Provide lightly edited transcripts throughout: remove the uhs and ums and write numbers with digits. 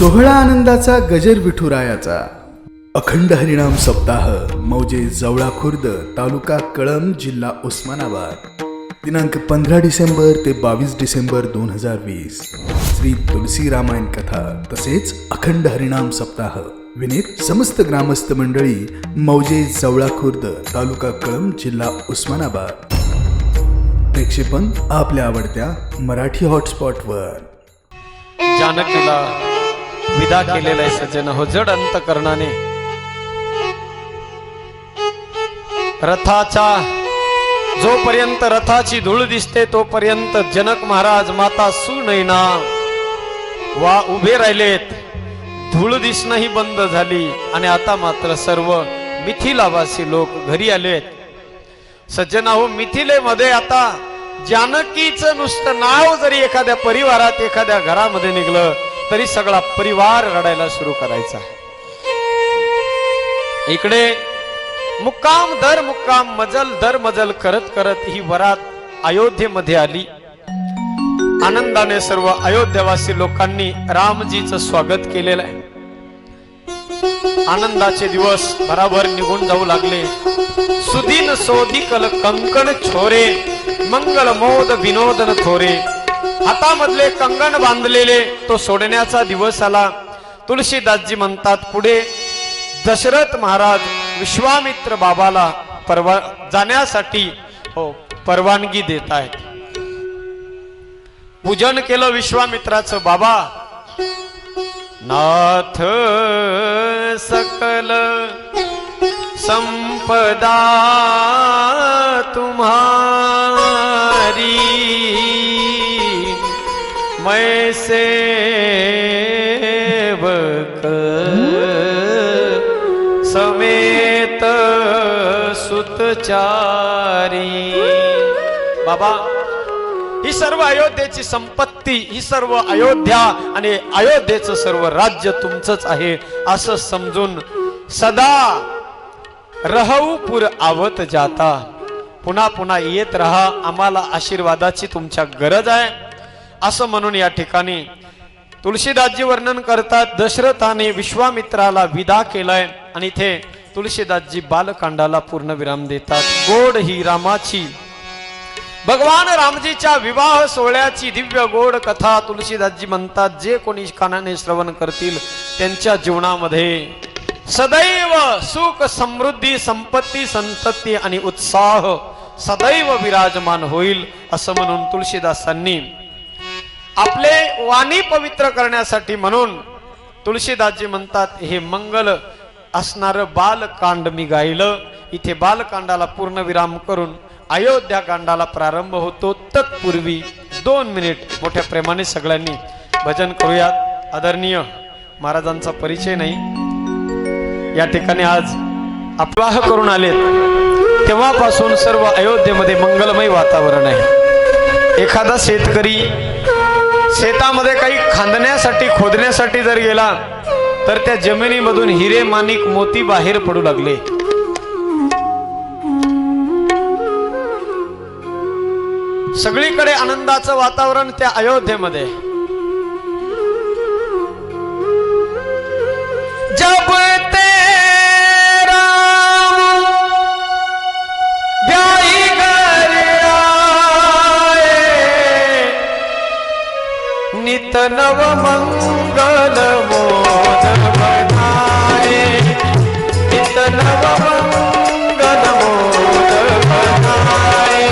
सोहळा आनंदाचा गजर विठुरायाचा अखंड हरिनाम सप्ताह मौजे जवळा खुर्द तालुका कळंब जिल्हा उस्मानाबाद दिनांक 15 डिसेंबर ते 22 डिसेंबर 2020 श्री तुलसी रामायण कथा तसेच अखंड हरिनाम सप्ताह विनीत समस्त ग्रामस्थ मंडळी मौजे जवळा खुर्द तालुका कळंब जिल्हा उस्मानाबाद प्रक्षेपण आपल्या आवडत्या मराठी हॉटस्पॉटवर जानकीला विदा केलेला आहे सज्जन हो जड अंतकरणाने रथाच्या जोपर्यंत रथाची धूळ दिसते तोपर्यंत जनक महाराज माता सुनैना वा उभे राहिलेत. धूळ दिसणंही बंद झाली आणि आता मात्र सर्व मिथिलावासी लोक घरी आलेत. सज्जना हो मिथिलेमध्ये आता जानकीचं नुसतं नाव जरी एखाद्या परिवारात एखाद्या घरामध्ये निघलं तरी सगळा परिवार रडायला सुरू करायचा. इकडे मुक्काम दर मुक्काम मजल दर मजल करत करत ही वरात अयोध्येमध्ये आली. आनंदाने सर्व अयोध्यावासी लोकांनी रामजीचं स्वागत केलेलं आहे. आनंदाचे दिवस बराबर निघून जाऊ लागले. सुदीन सोदिकल कंकण छोरे मंगल मोद विनोदन थोरे. हातामधले कंगण बांधलेले तो सोडण्याचा दिवस आला. तुलसीदासजी म्हणतात पुढे दशरथ महाराज विश्वामित्र बाबाला जाण्यासाठी परवानगी देत आहेत. पूजन केलं विश्वामित्राचं. बाबा नाथ सकल संपदा तुम्हारी मैं सेवक समेत सुतचारी. बाबा ही सर्व अयोध्येची संपत्ती ही सर्व अयोध्या आणि अयोध्येचं सर्व राज्य तुमचंच आहे असं समजून सदा रहूपुर आवत जाता. पुन्हा पुन्हा येत रहा. आम्हाला आशीर्वादाची तुमच्या गरज आहे असं म्हणून या ठिकाणी तुलसीदासजी वर्णन करतात. दशरथाने विश्वामित्राला विदा केलाय आणि इथे तुलसीदासजी बालकांडाला पूर्ण विराम देतात. गोड ही रामाची भगवान रामजीच्या विवाह सोहळ्याची दिव्य गोड कथा तुलसीदासजी म्हणतात जे कोणी कानाने श्रवण करतील त्यांच्या जीवनामध्ये सदैव सुख समृद्धी संपत्ती संतती आणि उत्साह सदैव विराजमान होईल असं म्हणून तुलसीदासांनी आपले वाणी पवित्र करण्यासाठी म्हणून तुलसीदासजी म्हणतात हे मंगल असणारं बालकांड मी गायलं. इथे बालकांडाला पूर्ण विराम करून अयोध्या कांडाला प्रारंभ होतो. तत्पूर्वी 2 मिनिट मोठ्या प्रेमाने सगळ्यांनी भजन करूयात. आदरणीय महाराजांचा परिचय नाही या ठिकाणी आज विवाह करून आलेत तेव्हापासून सर्व अयोध्येमध्ये मंगलमय वातावरण आहे. एखादा शेतकरी शेतामध्ये काही खांदण्यासाठी खोदण्यासाठी जर गेला तर त्या जमिनीमधून हिरे माणिक मोती बाहेर पडू लागले. सगळीकडे आनंदाचं वातावरण त्या अयोध्येमध्ये. जब तेरा ब्याही घर आए नित नव मंगल मोद बनाए नित नव मंगल मोद बनाए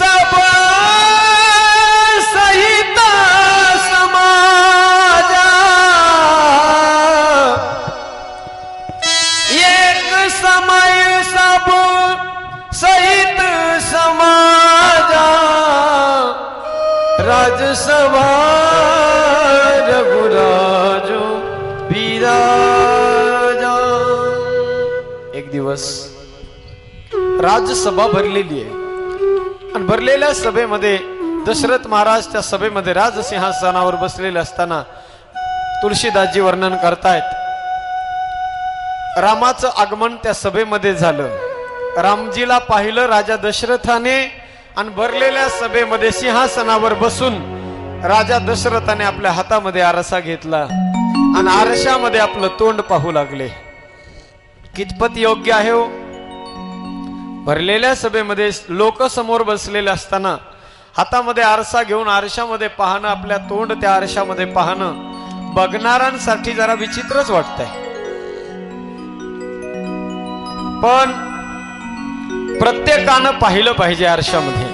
सब सहित समाजा एक समय सब सहित समाजा राजसभा रघुराजो विराजा। एक दिवस राजसभा भरलेली आहे आणि भरलेल्या सभेमध्ये दशरथ महाराज त्या सभेमध्ये राजसिंहासनावर बसलेले असताना तुळशीदासजी वर्णन करतायत रामाचं आगमन त्या सभेमध्ये झालं। रामजीला पाहिलं राजा दशरथाने आणि भरलेल्या सभेमध्ये सिंहासनावर बसून राजा दशरथाने आपल्या हातामध्ये आरसा घेतला आणि आरशामध्ये आपलं तोंड पाहू लागले। कितपत योग्य आहे हो? भरलेल्या सभेमध्ये लोक समोर बसलेले असताना हातामध्ये आरसा घेऊन आरशामध्ये पाहणं, आपल्या तोंड त्या आरशामध्ये पाहणं बघणाऱ्यांसाठी जरा विचित्रच वाटतंय। पण प्रत्येकानं पाहिलं पाहिजे आरशामध्ये।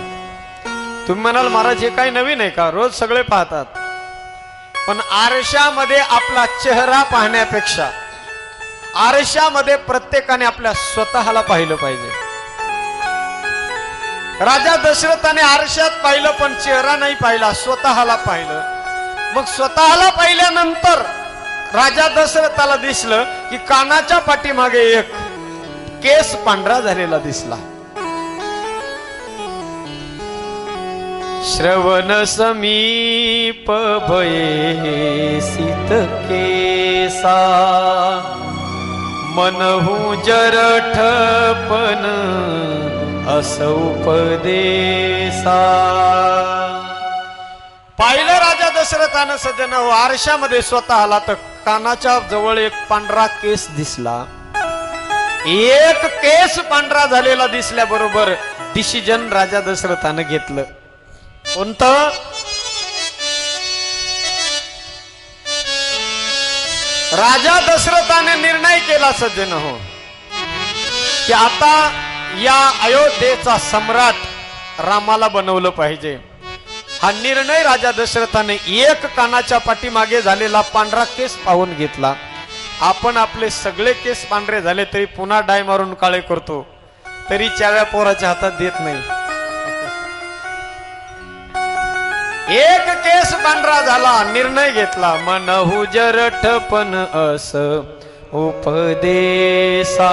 तुम्ही म्हणाल महाराज हे काही नवीन आहे का? रोज सगळे पाहतात। पण आरशामध्ये आपला चेहरा पाहण्यापेक्षा आरशामध्ये प्रत्येकाने आपल्या स्वतःला पाहिलं पाहिजे। राजा दशरथाने आरशात पाहिलं पण चेहरा नाही पाहिला, स्वतःला पाहिलं। मग स्वतःला पाहिल्यानंतर राजा दशरथाला दिसलं की कानाच्या पाठीमागे एक केस पांढरा झालेला दिसला। श्रवण समीप भये सित केसा मनहु जरठपन अस उपदेसा। पाहिलं राजा दशरथानं सज्जन आरशामध्ये स्वतःला तर कानाच्या जवळ एक पांढरा केस दिसला। एक केस पांढरा झालेला दिसल्याबरोबर डिसिजन राजा दशरथानं घेतलं। कोणतं? राजा दशरथाने निर्णय केला सज्जन हो की आता या अयोध्येचा सम्राट रामाला बनवलं पाहिजे। हा निर्णय राजा दशरथाने एक कानाच्या पाठीमागे झालेला पांढरा केस पाहून घेतला। आपण आपले सगळे केस पांढरे झाले तरी पुन्हा डाय मारून काळे करतो, तरी चाव्या पोराच्या हातात देत नाही। एक केस पांढरा झाला, निर्णय घेतला मनहु जरठपन अस उपदेसा।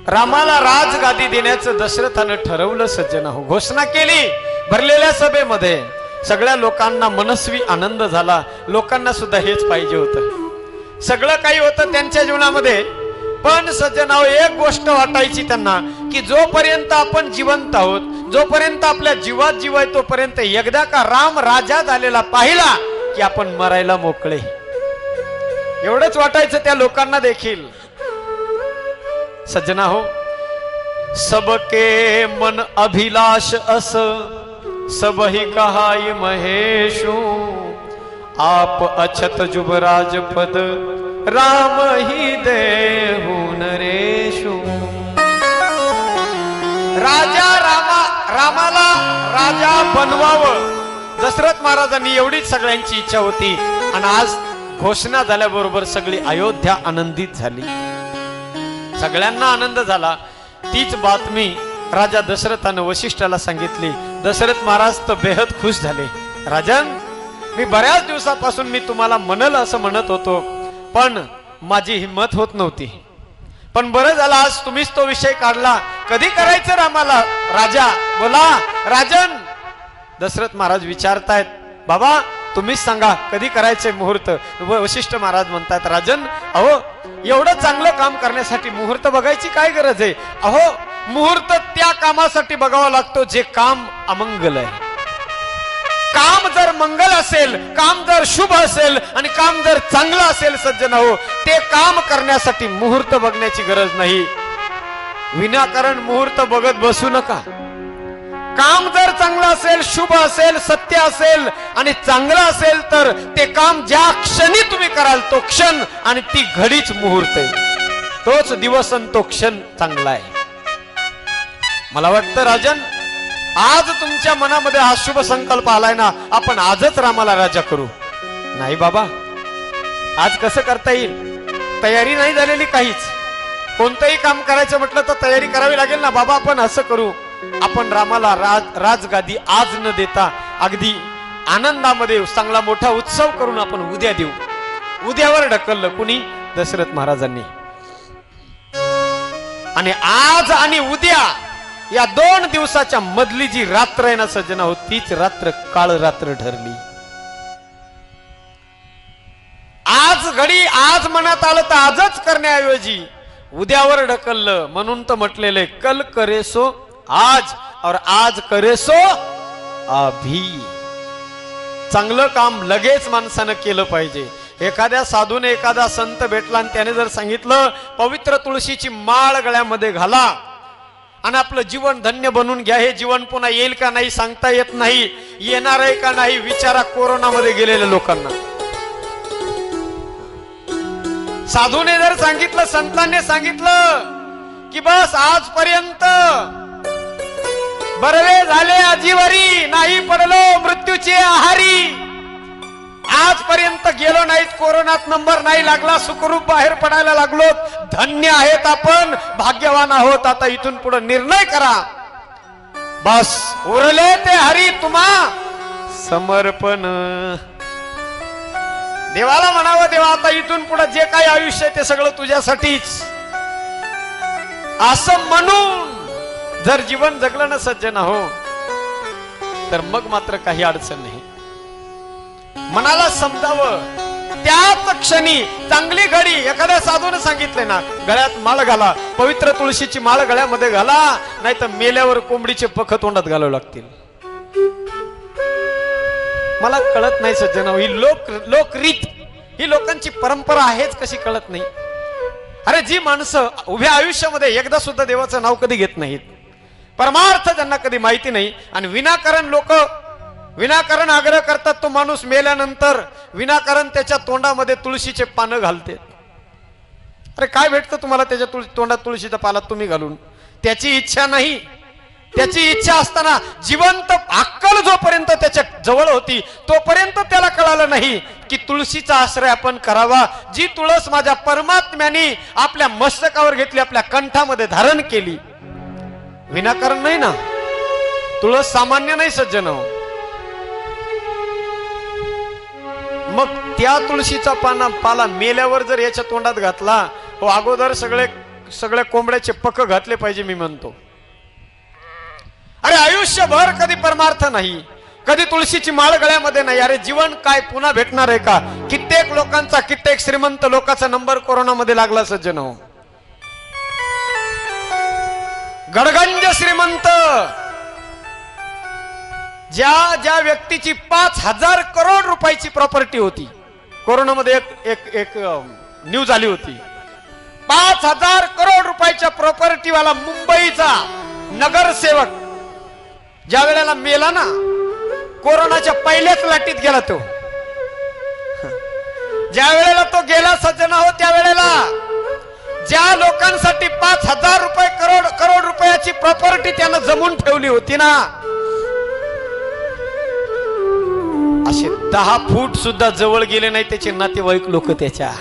रामाला राजगादी देण्याचं दशरथानं ठरवलं सज्जन हो, घोषणा केली भरलेल्या सभेमध्ये। सगळ्या लोकांना मनस्वी आनंद झाला, लोकांना सुद्धा हेच पाहिजे होतं। सगळं काही होतं त्यांच्या जीवनामध्ये, पण सज्जनाव एक गोष्ट वाटायची त्यांना की जोपर्यंत आपण जिवंत आहोत, जोपर्यंत आपल्या जीवात जीव आहे तोपर्यंत एकदा का राम राजा झालेला पाहिला की आपण मरायला मोकळे, एवढंच वाटायचं त्या लोकांना देखील। सज्जना हो, सबके मन अभिलाष अस सबही कहाई महेशु आप अछत जुबराज पद राम ही देहु नरेशु। रामाला राजा बनवावं दशरथ महाराजांनी एवढीच सगळ्यांची इच्छा होती। आणि आज घोषणा झाल्याबरोबर सगळी अयोध्या आनंदित झाली, सगळ्यांना आनंद झाला। तीच बातमी राजा दशरथानं वशिष्ठाला सांगितली। दशरथ महाराज तर बेहद खुश झाले। राजन, मी बऱ्याच दिवसापासून मी तुम्हाला म्हणल असं म्हणत होतो, पण माझी हिम्मत होत नव्हती। पण बरं झालं आज तुम्हीच तो विषय काढला। कधी करायचं रामाला राजा? बोला राजन। दशरथ महाराज विचारतायत, बाबा तुम्हीच सांगा कधी करायचंय मुहूर्त? वशिष्ठ महाराज म्हणतात, राजन अहो एवढं चांगलं काम करण्यासाठी मुहूर्त बघायची काय गरज आहे? अहो मुहूर्त त्या कामासाठी बघावा लागतो जे काम अमंगल आहे। काम जर मंगल असेल, काम जर शुभ असेल आणि काम जर चांगलं असेल सज्जन हो, ते काम करण्यासाठी मुहूर्त बघण्याची गरज नाही। विनाकारण मुहूर्त बघत बसू नका। काम जर चांगलं असेल, शुभ असेल, सत्य असेल आणि चांगलं असेल तर ते काम ज्या क्षणी तुम्ही कराल तो क्षण आणि ती घडीच मुहूर्त आहे, तोच दिवस आणि तो क्षण चांगला आहे। मला वाटतं राजन, आज तुमच्या मनामध्ये हा शुभ संकल्प आलाय ना, आपण आजच रामाला राजा करू. नाही बाबा, आज कसं करता येईल? तयारी नाही झालेली काहीच. कोणतंही काम करायचं म्हटलं तर तयारी करावी लागेल ना. बाबा आपण असं करू, आपण रामाला राजगादी आज न देता अगदी आनंदामध्ये चांगला मोठा उत्सव करून आपण उद्या देऊ. उद्यावर ढकललं कुणी? दशरथ महाराजांनी. आणि आज आणि उद्या या 2 दिवसाच्या मधली जी रात्र आहे ना सज्जना हो, तीच रात्र काळ रात्र ठरली. आज घडी आज मनात आलं तर आजच करण्याऐवजी उद्यावर ढकललं. म्हणून तर म्हटलेलं आहे, कल करे सो आज और आज करे सो अभी. चांगलं काम लगेच माणसानं केलं पाहिजे. एखाद्या साधूने एखादा संत भेटला आणि त्याने जर सांगितलं पवित्र तुळशीची माळ गळ्यामध्ये घाला आणि आपलं जीवन धन्य बनून घ्या, हे जीवन पुन्हा येईल का नाही सांगता येत नाही. येणार आहे का नाही विचारा कोरोनामध्ये गेलेल्या लोकांना. साधूने जर सांगितलं, संतांनी सांगितलं की बस आजपर्यंत बरवे झाले आजीवरी, नाही पडलो मृत्यूचे आहारी. आजपर्यंत गेलो नाहीत, कोरोनात नंबर नाही लागला, सुखरूप बाहेर पडायला लागलो, धन्य आहेत आपण, भाग्यवान आहोत. आता इथून पुढे निर्णय करा, बस उरले ते हरी तुम्हा समर्पण. देवाला म्हणावं, देवा आता इथून पुढे जे काही आयुष्य आहे ते सगळं तुझ्यासाठीच, असं म्हणून जर जीवन जगलं ना सज्जन हो, तर मग मात्र काही अडचण नाही. मनाला समजावं त्याच क्षणी चांगली घडी. एखाद्या साधूने सांगितले ना, गळ्यात माळ घाला, पवित्र तुळशीची माळ गळ्यामध्ये घाला, नाही तर मेल्यावर कोंबडीचे पख तोंडात घालावे लागतील. मला कळत नाही सज्जन, ही लोकरीत, ही लोकांची परंपरा आहेच कशी कळत नाही. अरे जी माणसं उभ्या आयुष्यामध्ये एकदा सुद्धा देवाचं नाव कधी घेत नाहीत, परमार्थ त्यांना कधी माहिती नाही, आणि विनाकारण लोक विनाकारण आग्रह करतात, तो माणूस मेल्यानंतर विनाकारण त्याच्या तोंडामध्ये तुळशीचे पानं घालते. अरे काय भेटतं तुम्हाला त्याच्या तोंडात तुळशीचा पाला तुम्ही घालून? त्याची इच्छा नाही. त्याची इच्छा असताना जिवंत अक्कल जोपर्यंत त्याच्या जवळ होती तोपर्यंत त्याला कळालं नाही की तुळशीचा आश्रय आपण करावा. जी तुळस माझ्या परमात्म्याने आपल्या मस्तकावर घेतली, आपल्या कंठामध्ये धारण केली, विनाकारण नाही ना. तुळस सामान्य नाही सज्जन. मग त्या तुळशीचा पाला मेल्यावर जर याच्या तोंडात घातला, हो अगोदर सगळे कोंबड्याचे पक घातले पाहिजे मी म्हणतो. अरे आयुष्यभर कधी परमार्थ नाही, कधी तुळशीची माळ गळ्यामध्ये नाही. अरे जीवन काय पुन्हा भेटणार आहे का? कित्येक लोकांचा, कित्येक श्रीमंत लोकांचा नंबर कोरोनामध्ये लागला सज्जन हो. गडगंज श्रीमंत, ज्या व्यक्तीची 5,000 करोड रुपयाची प्रॉपर्टी होती, कोरोनामध्ये एक न्यूज आली होती. 5,000 करोड रुपयाच्या प्रॉपर्टीवाला मुंबईचा नगरसेवक ज्या वेळेला मेला ना, कोरोनाच्या पहिल्याच लाटीत गेला तो. ज्या वेळेला तो गेला सज्जना हो, त्या वेळेला ज्या लोकांसाठी 5,000 रुपये करोड रुपयाची प्रॉपर्टी त्यानं जमून ठेवली होती ना, असे 10 फूट सुद्धा जवळ गेले नाही त्याचे नातेवाईक लोक त्याच्या.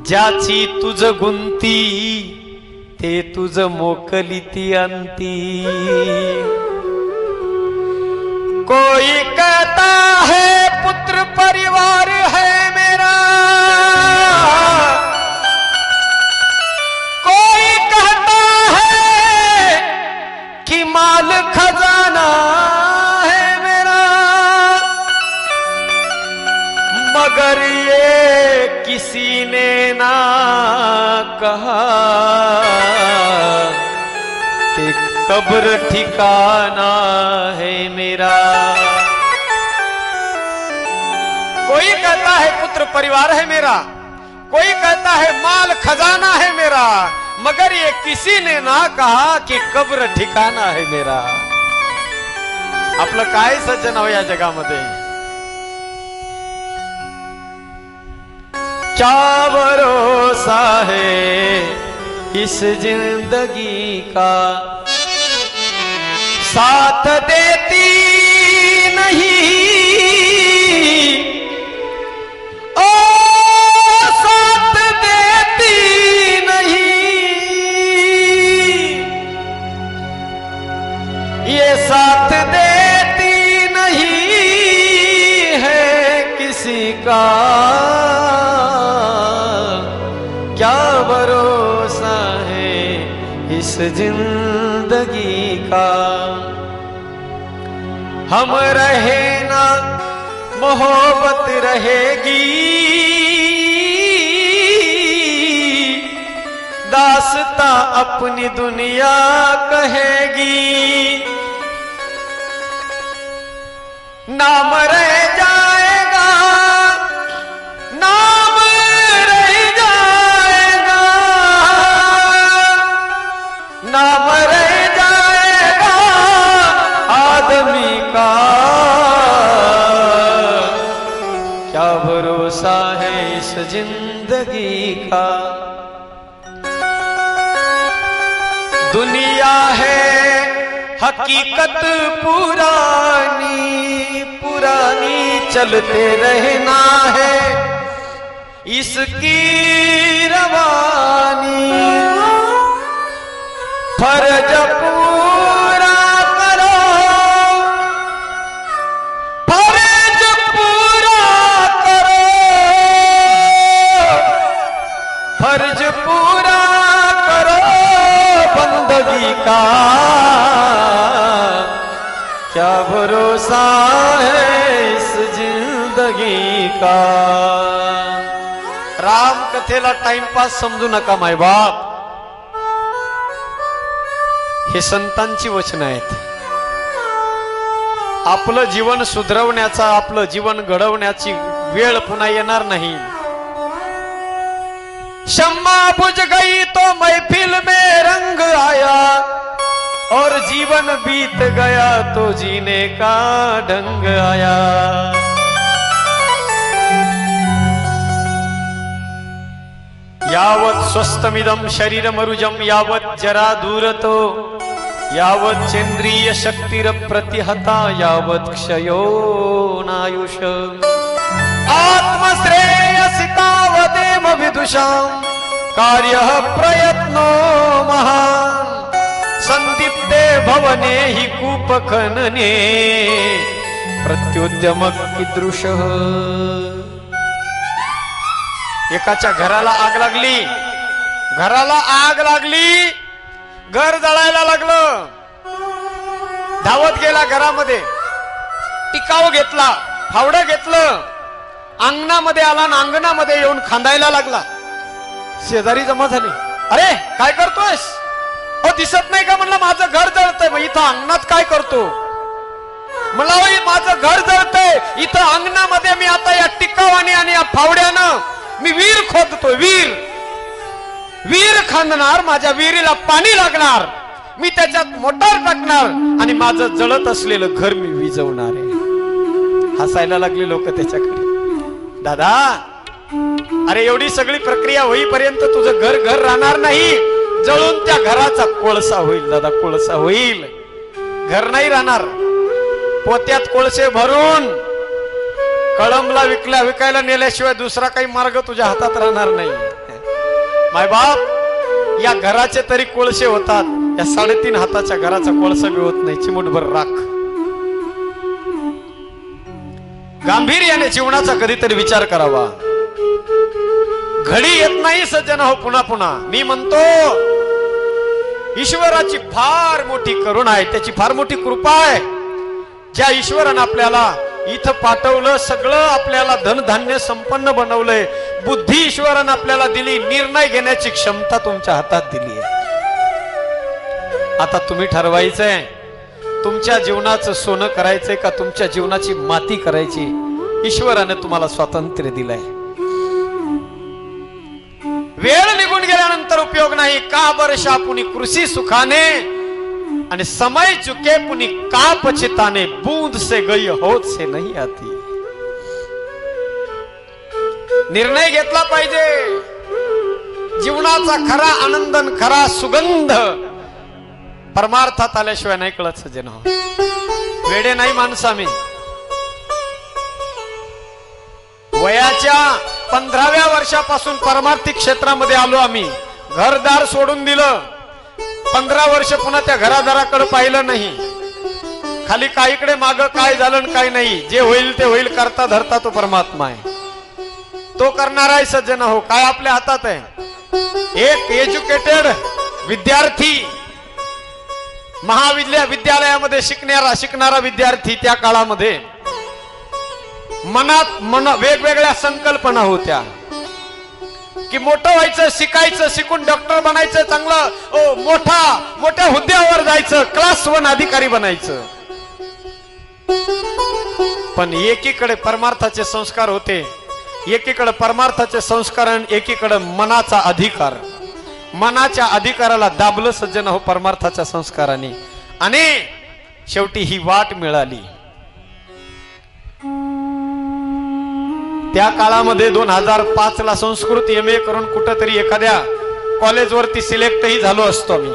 ज्याची तुझ गुंती ते तुझ मोकली ती अंती. कोई कहता है पुत्र परिवार है मेरा, कोई कहता है कि माल खजाना है मेरा, मगर ये किसी ने ना कहा कि कब्र ठिकाना है मेरा. कोई कहता है पुत्र परिवार है मेरा, कोई कहता है माल खजाना है मेरा, मगर ये किसी ने ना कहा कि कब्र ठिकाना है मेरा. आपलं काय सज्जन हो या जगामध्ये. क्या भरोसा है इस जिंदगी का साथ देती नहीं ओ साथ देती नहीं ये साथ देती नहीं है किसी का क्या भरोसा है इस जिंदगी का हम रहे ना मोहब्बत रहेगी दास्ता अपनी दुनिया कहेगी नाम रह जाएगा नाम रह जाएगा नाम रह जाएगा आदमी का क्या भरोसा है इस जिंदगी का दुनिया है हकीकत पुरानी पुरानी चलते रहना है इसकी रवानी फर्ज पूरा करो फर्ज पूरा करो फर्ज पूरा करो बंदगी का क्या भरोसा है इस जिंदगी का राम कथेला टाइमपास समजू नका माय बाप हे संतांची वचन आहेत आपलं जीवन सुधरवण्याचा आपलं जीवन घडवण्याची वेळ पुन्हा येणार नाही शम्मा बुझ गई तो महफिल में रंग आया और जीवन बीत गया तो जीने का ढंग आया यावत् स्वस्थमिदं शरीरमरुजं यावत् जरा दूरतो यावत् चेन्द्रिय शक्तिर प्रतिहता यावत् क्षयो नायुष आत्मश्रेयसितावदेम विदुषां कार्यः प्रयत्नो महान् संदीप्ते भवने हि कूपखनने प्रत्युद्यम कीदृशः एकाच्या घराला आग लागली घर जळायला लागलं धावत गेला घरामध्ये टिकाव घेतला फावडं घेतलं अंगणामध्ये आला ना अंगणामध्ये येऊन खांदायला लागला शेजारी जमा झाली अरे काय करतोयस हो दिसत नाही का म्हणलं माझं घर जळतंय मग इथं अंगणात काय करतो मला माझं घर जळतंय इथं अंगणामध्ये मी आता या टिकावाने आणि या फावड्यानं मी वीर खोदतोय वीर खांदणार माझ्या विहिरीला पाणी लागणार मी त्याच्यात मोटार टाकणार आणि माझं जळत असलेलं घर मी विझवणार आहे हसायला लागले लोक त्याच्याकडे दादा अरे एवढी सगळी प्रक्रिया होईपर्यंत तुझं घर राहणार नाही जळून त्या घराचा कोळसा होईल दादा कोळसा होईल घर नाही राहणार पोत्यात कोळसे भरून कळंबला विकायला नेल्याशिवाय दुसरा काही मार्ग तुझ्या हातात राहणार नाही माय बाप या घराचे तरी कोळसे होतात या 3.5 हाताच्या घराचा कोळसा बी होत नाही चिमूटभर राख गांभीर्याने जीवनाचा कधीतरी विचार करावा घडी येत नाही सज्जन हो पुन्हा मी म्हणतो ईश्वराची फार मोठी करुणा आहे त्याची फार मोठी कृपा आहे ज्या ईश्वरानं आपल्याला इथं पाठवलं सगळं आपल्याला धनधान्य संपन्न बनवलंय बुद्धी ईश्वरानं आपल्याला दिली निर्णय घेण्याची क्षमता तुमच्या हातात दिली आहे आता तुम्ही ठरवायचंय तुमच्या जीवनाचं सोनं करायचंय का तुमच्या जीवनाची माती करायची ईश्वराने तुम्हाला स्वातंत्र्य दिलंय वेळ निघून गेल्यानंतर उपयोग नाही का बरशा पुनी कृषी सुखाने आणि समय चुके पुनी का पछताने बूंद से गई होत से नहीं आती निर्णय घेतला पाहिजे जीवनाचा खरा आनंद आणि खरा सुगंध परमार्थात आल्याशिवाय नाही कळत सज्जन हो. वेडे नाही माणसं आम्ही. वयाच्या 15व्या वर्षापासून परमार्थिक क्षेत्रामध्ये आलो आम्ही. घरदार सोडून दिलं. 15 वर्ष पुन्हा त्या घरादाराकडे पाहिलं नाही. खाली काहीकडे माग काय झालं आणि काय नाही, जे होईल ते होईल करता धरता तो परमात्मा आहे. तो करणार आहे सज्जन हो. काय आपल्या हातात आहे. एक एज्युकेटेड विद्यार्थी, विद्यालयामध्ये शिकणारा विद्यार्थी त्या काळामध्ये मनात वेगवेगळ्या संकल्पना होत्या की मोठं व्हायचं, शिकायचं, शिकून डॉक्टर बनायचं, चांगलं मोठ्या हुद्द्यावर जायचं, क्लास 1 अधिकारी बनायचं. पण एकीकडे परमार्थाचे संस्कार होते, एकीकडे परमार्थाचे संस्कार आणि एकीकडे मनाचा अधिकार. मनाच्या अधिकाराला दाबलं सज्जन हो परमार्थाच्या संस्काराने, आणि शेवटी ही वाट मिळाली. त्या काळामध्ये 2005 ला संस्कृत MA करून कुठंतरी एखाद्या कॉलेजवरती सिलेक्टही झालो असतो मी.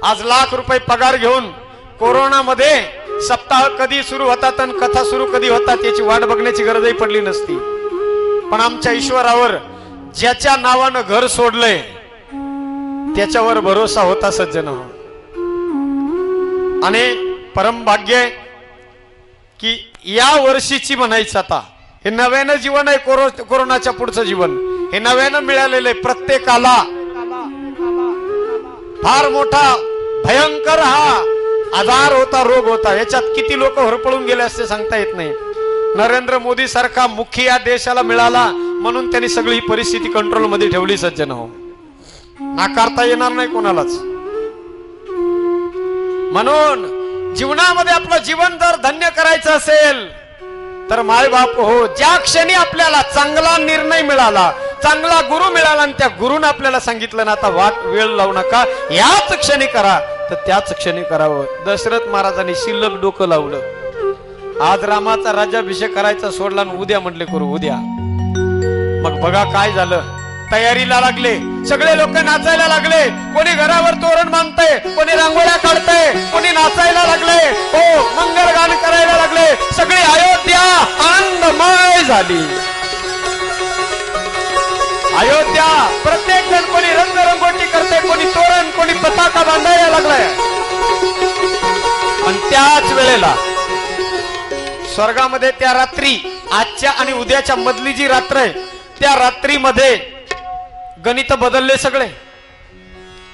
आज लाख रुपये पगार घेऊन कोरोनामध्ये सप्ताह कधी सुरू होतात आणि कथा सुरू कधी होतात याची वाट बघण्याची गरजही पडली नसती. पण आमच्या ईश्वरावर ज्याच्या नावानं घर सोडलंय त्याच्यावर भरोसा होता सज्जन. आणि परम भाग्य की या वर्षीची म्हणायचं आता हे नव्यानं जीवन आहे. कोरोनाच्या पुढचं जीवन हे नव्यानं मिळालेलं आहे. प्रत्येकाला फार मोठा भयंकर हा आजार होता, रोग होता. याच्यात किती लोक होरपळून गेले असते सांगता येत नाही. नरेंद्र मोदी सारखा मुखी या देशाला मिळाला म्हणून त्यांनी सगळी परिस्थिती कंट्रोल मध्ये ठेवली सज्जन हो. नाकारता येणार नाही कोणालाच. म्हणून जीवनामध्ये आपलं जीवन जर धन्य करायचं असेल तर माय बाप हो, ज्या क्षणी आपल्याला चांगला निर्णय मिळाला, चांगला गुरु मिळाला आणि त्या गुरुने आपल्याला सांगितलं ना आता वेळ लावू नका, याच क्षणी करा, तर त्याच क्षणी करावं. दशरथ महाराजांनी शिल्लक डोकं लावलं. आज रामाचा राज्याभिषेक करायचा सोडला आणि उद्या म्हटले करू उद्या. मग बघा काय झालं. तयारीला लागले सगळे लोक, नाचायला लागले. कोणी घरावर तोरण बांधतंय, कोणी रांगोळ्या काढतंय, कोणी नाचायला लागले, हो मंगल गान करायला लागले. सगळी अयोध्या आनंदमय झाली. अयोध्या प्रत्येक जण कोणी रंगरंगोटी करते, कोणी तोरण, कोणी पताका बांधायला लागलाय. आणि त्याच वेळेला स्वर्गामध्ये त्या रात्री, आजच्या आणि उद्याच्या मधली जी रात्र आहे त्या रात्रीमध्ये गणित बदलले सगळे.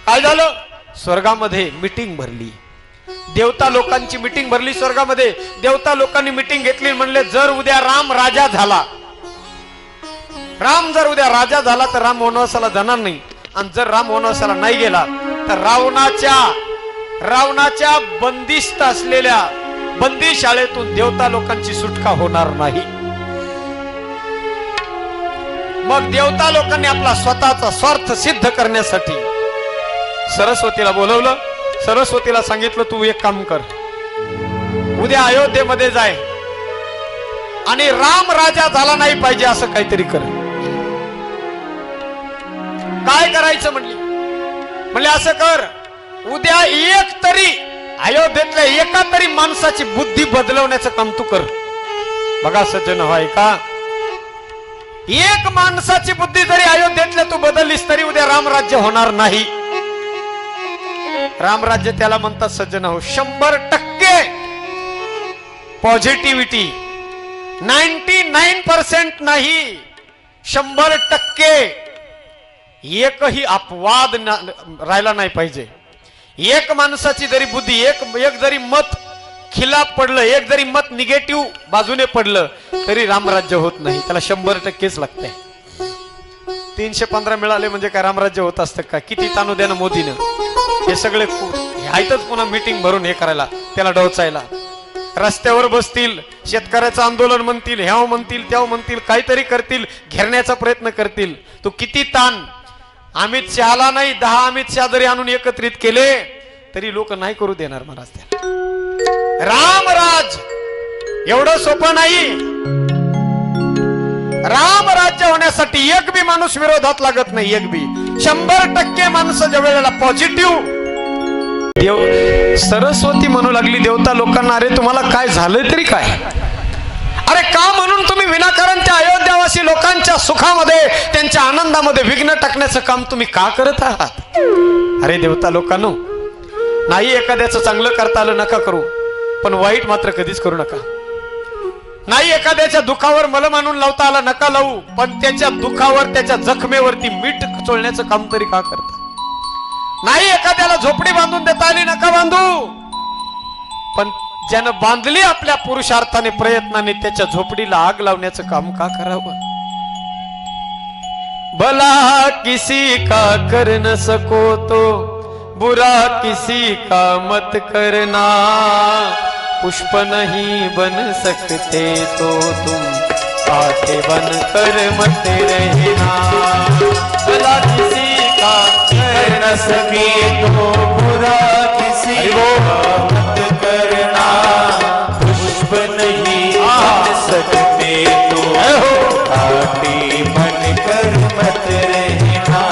काय झालं. स्वर्गामध्ये मीटिंग भरली. देवता लोकांची मीटिंग भरली स्वर्गामध्ये. देवता लोकांनी मीटिंग घेतली. म्हणले जर उद्या राम राजा झाला, राम जर उद्या राजा झाला तर राम वनवासाला जाणार नाही. आणि जर राम वनवासाला नाही गेला तर रावणाच्या बंदिस्त असलेल्या बंदी शाळेतून देवता लोकांची सुटका होणार नाही. मग देवता लोकांनी आपला स्वतःचा स्वार्थ सिद्ध करण्यासाठी सरस्वतीला बोलवलं. सरस्वतीला सांगितलं तू एक काम कर, उद्या अयोध्येमध्ये जाय आणि राम राजा झाला नाही पाहिजे असं काहीतरी कर. काय करायचं म्हणले असं कर, उद्या एक तरी अयोध्येतल्या एका तरी माणसाची बुद्धी बदलवण्याचं काम तू कर. बघा सज्जन होय का, एक माणसाची बुद्धी जरी अयोध्येतल्या तू बदललीस तरी उद्या रामराज्य होणार नाही. रामराज्य त्याला म्हणतात सज्जन हो 100% पॉझिटिव्हिटी. 99% नाही, 100%. एकही अपवाद राहिला नाही पाहिजे. एक माणसाची जरी बुद्धी, एक जरी मत खिलाफ पडलं, एक जरी मत निगेटिव्ह बाजूने पडलं तरी रामराज्य होत नाही. त्याला 100%च लागतंय. 315 मिळाले म्हणजे काय रामराज्य होत असतं का. किती ताणू द्या ना मोदीनं. हे सगळे आहेतच पुन्हा मीटिंग भरून हे करायला, त्याला डोचायला. रस्त्यावर बसतील, शेतकऱ्याचं आंदोलन म्हणतील, ह्याव म्हणतील, त्याव म्हणतील, काहीतरी करतील, घेरण्याचा प्रयत्न करतील. तो किती ताण. अमित शहाला नाही, 10 अमित शहा जरी आणून एकत्रित केले तरी लोक नाही करू देणार महाराज त्याला. रामराज एवढं सोपं नाही. रामराज्य राज्य होण्यासाठी एक बी माणूस विरोधात लागत नाही. एक बी 100% माणसं ज्या वेळेला पॉझिटिव्ह देव सरस्वती म्हणू लागली देवता लोकांना, अरे तुम्हाला काय झालं तरी काय? अरे का म्हणून तुम्ही विनाकारण त्या अयोध्यावासी लोकांच्या सुखामध्ये त्यांच्या आनंदामध्ये विघ्न टाकण्याचं काम तुम्ही का करत आहात? अरे देवता लोकांनो, नाही एखाद्याचं चांगलं करता आलं नका करू, पण वाईट मात्र कधीच करू नका. नाही एखाद्याच्या दुखावर मला मानून लावता आला नका लावू, पण त्याच्या दुखावर त्याच्या जखमेवरती मीठ चोळण्याचं काम तरी का करता? नाही एखाद्याला झोपडी बांधून देता आली नका बांधू, पण ज्यानं बांधली आपल्या पुरुषार्थाने प्रयत्नाने त्याच्या झोपडीला आग लावण्याचं काम का करावं? भला किसी का कर न सको तो बुरा किसी का मत करना, पुष्प नहीं बन सकते तो तुम कांटे बन कर मत रहना. भला किसी का कर न सके तो बुरा किसी का मत करना, पुष्प नहीं बन सकते तो कांटे बन कर मत रहना,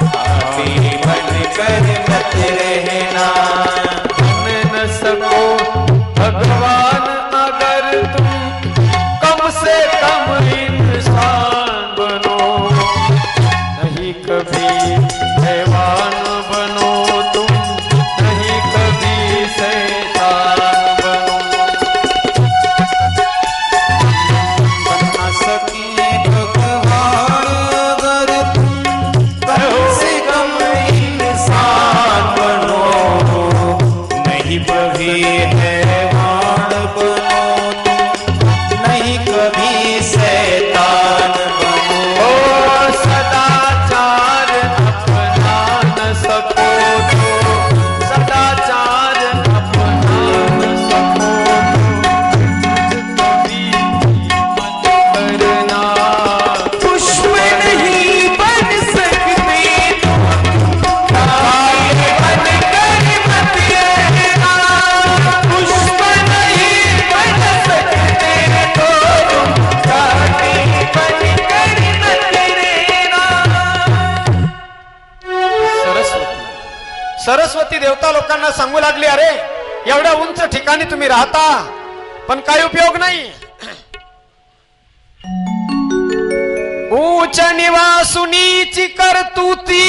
कांटे बन कर मत रहना. बन न सको भगवान अगर तुम कम से कम इंसान बनो, नहीं कभी हैवान बनो तुम, नहीं कभी शैतान बनो. बन सके भगवान अगर तुम कम से कम इंसान बनो, नहीं कभी हैवान बनो तुम, नहीं कभी शैतान बनो. ओ सदाचार अपना न सको तो, सदाचार अपना न सको तो, कभी मत करना. पुष्प नहीं बन सकते तुम, कांटे बन कर मत रहना. पुष्प नहीं बन सकते तो तुम कांटे बन कर मत रहना. सरस्वती देवता लोकांना सांगू लागली, अरे एवढ्या उंच ठिकाणी तुम्ही राहता, पण काही उपयोग नाही. उच्च निवासुनीची कर्तुती,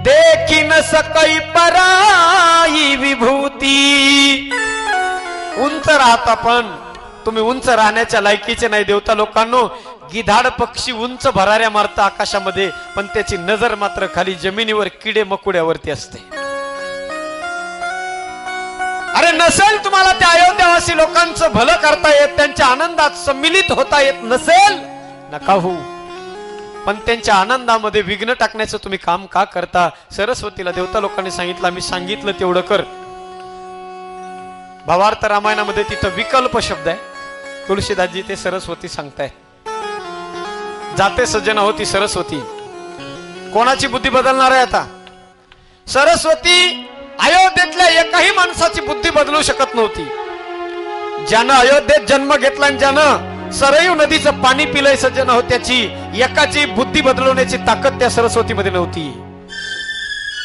देखी न सकै पराई विभूती. उंच राहता पण तुम्ही उंच राहण्याच्या लायकीचे नाही. देवता लोकांनो, गिधाड पक्षी उंच भराऱ्या मारता आकाशामध्ये, पण त्याची नजर मात्र खाली जमिनीवर किडे मकुड्यावरती असते. अरे नसेल तुम्हाला त्या अयोध्यावासी लोकांचं भलं करता येत, त्यांच्या आनंदात सम्मिलित होता येत नसेल, नका हो, पण त्यांच्या आनंदामध्ये विघ्न टाकण्याचं तुम्ही काम का करता? सरस्वतीला देवता लोकांनी सांगितलं, आम्ही सांगितलं तेवढं कर. भावार्थ रामायणामध्ये तिथं विकल्प शब्द आहे. तुळशीदासजी ते सरस्वती सांगताय, जाते सज्जना होती सरस्वती. कोणाची बुद्धी बदलणार आहे आता? सरस्वती अयोध्येतल्या एकाही माणसाची बुद्धी बदलू शकत नव्हती. ज्यानं अयोध्येत जन्म घेतला आणि ज्यानं सरयू नदीचं पाणी पिलंय सज्जना हो, त्याची एकाची बुद्धी बदलवण्याची ताकद त्या सरस्वतीमध्ये नव्हती.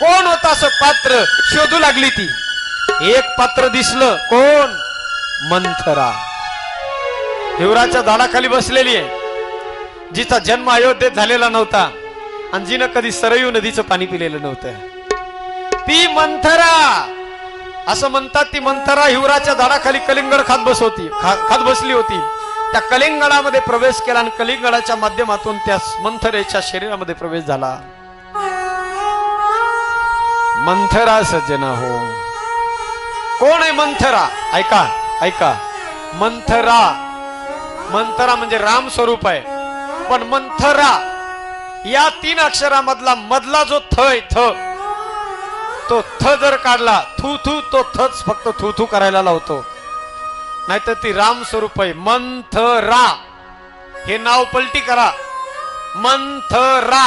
कोण होता असं पात्र शोधू लागली ती. एक पात्र दिसलं, कोण? मंथरा. हिवराच्या झाडाखाली बसलेली आहे, जिचा जन्म अयोध्येत झालेला नव्हता आणि जिनं कधी सरयू नदीचं पाणी पिलेलं नव्हतं. ती मंथरा. असं म्हणतात ती मंथरा हिवराच्या झाडाखाली कलिंगड खात बसली होती. त्या कलिंगडामध्ये प्रवेश केला आणि कलिंगडाच्या माध्यमातून त्या मंथरेच्या शरीरामध्ये प्रवेश झाला. मंथरा सज्जना हो. कोण आहे मंथरा? ऐका ऐका, मंथरा, मंथरा म्हणजे राम स्वरूप आहे. पण मंथरा या 3 अक्षरामधला मधला जो थ आहे, तो थ जर काढला, थू थू, तो थच फक्त थू थू करायला लावतो. नाहीतर ती राम स्वरूप आहे. मंथरा हे नाव पलटी करा, मंथरा,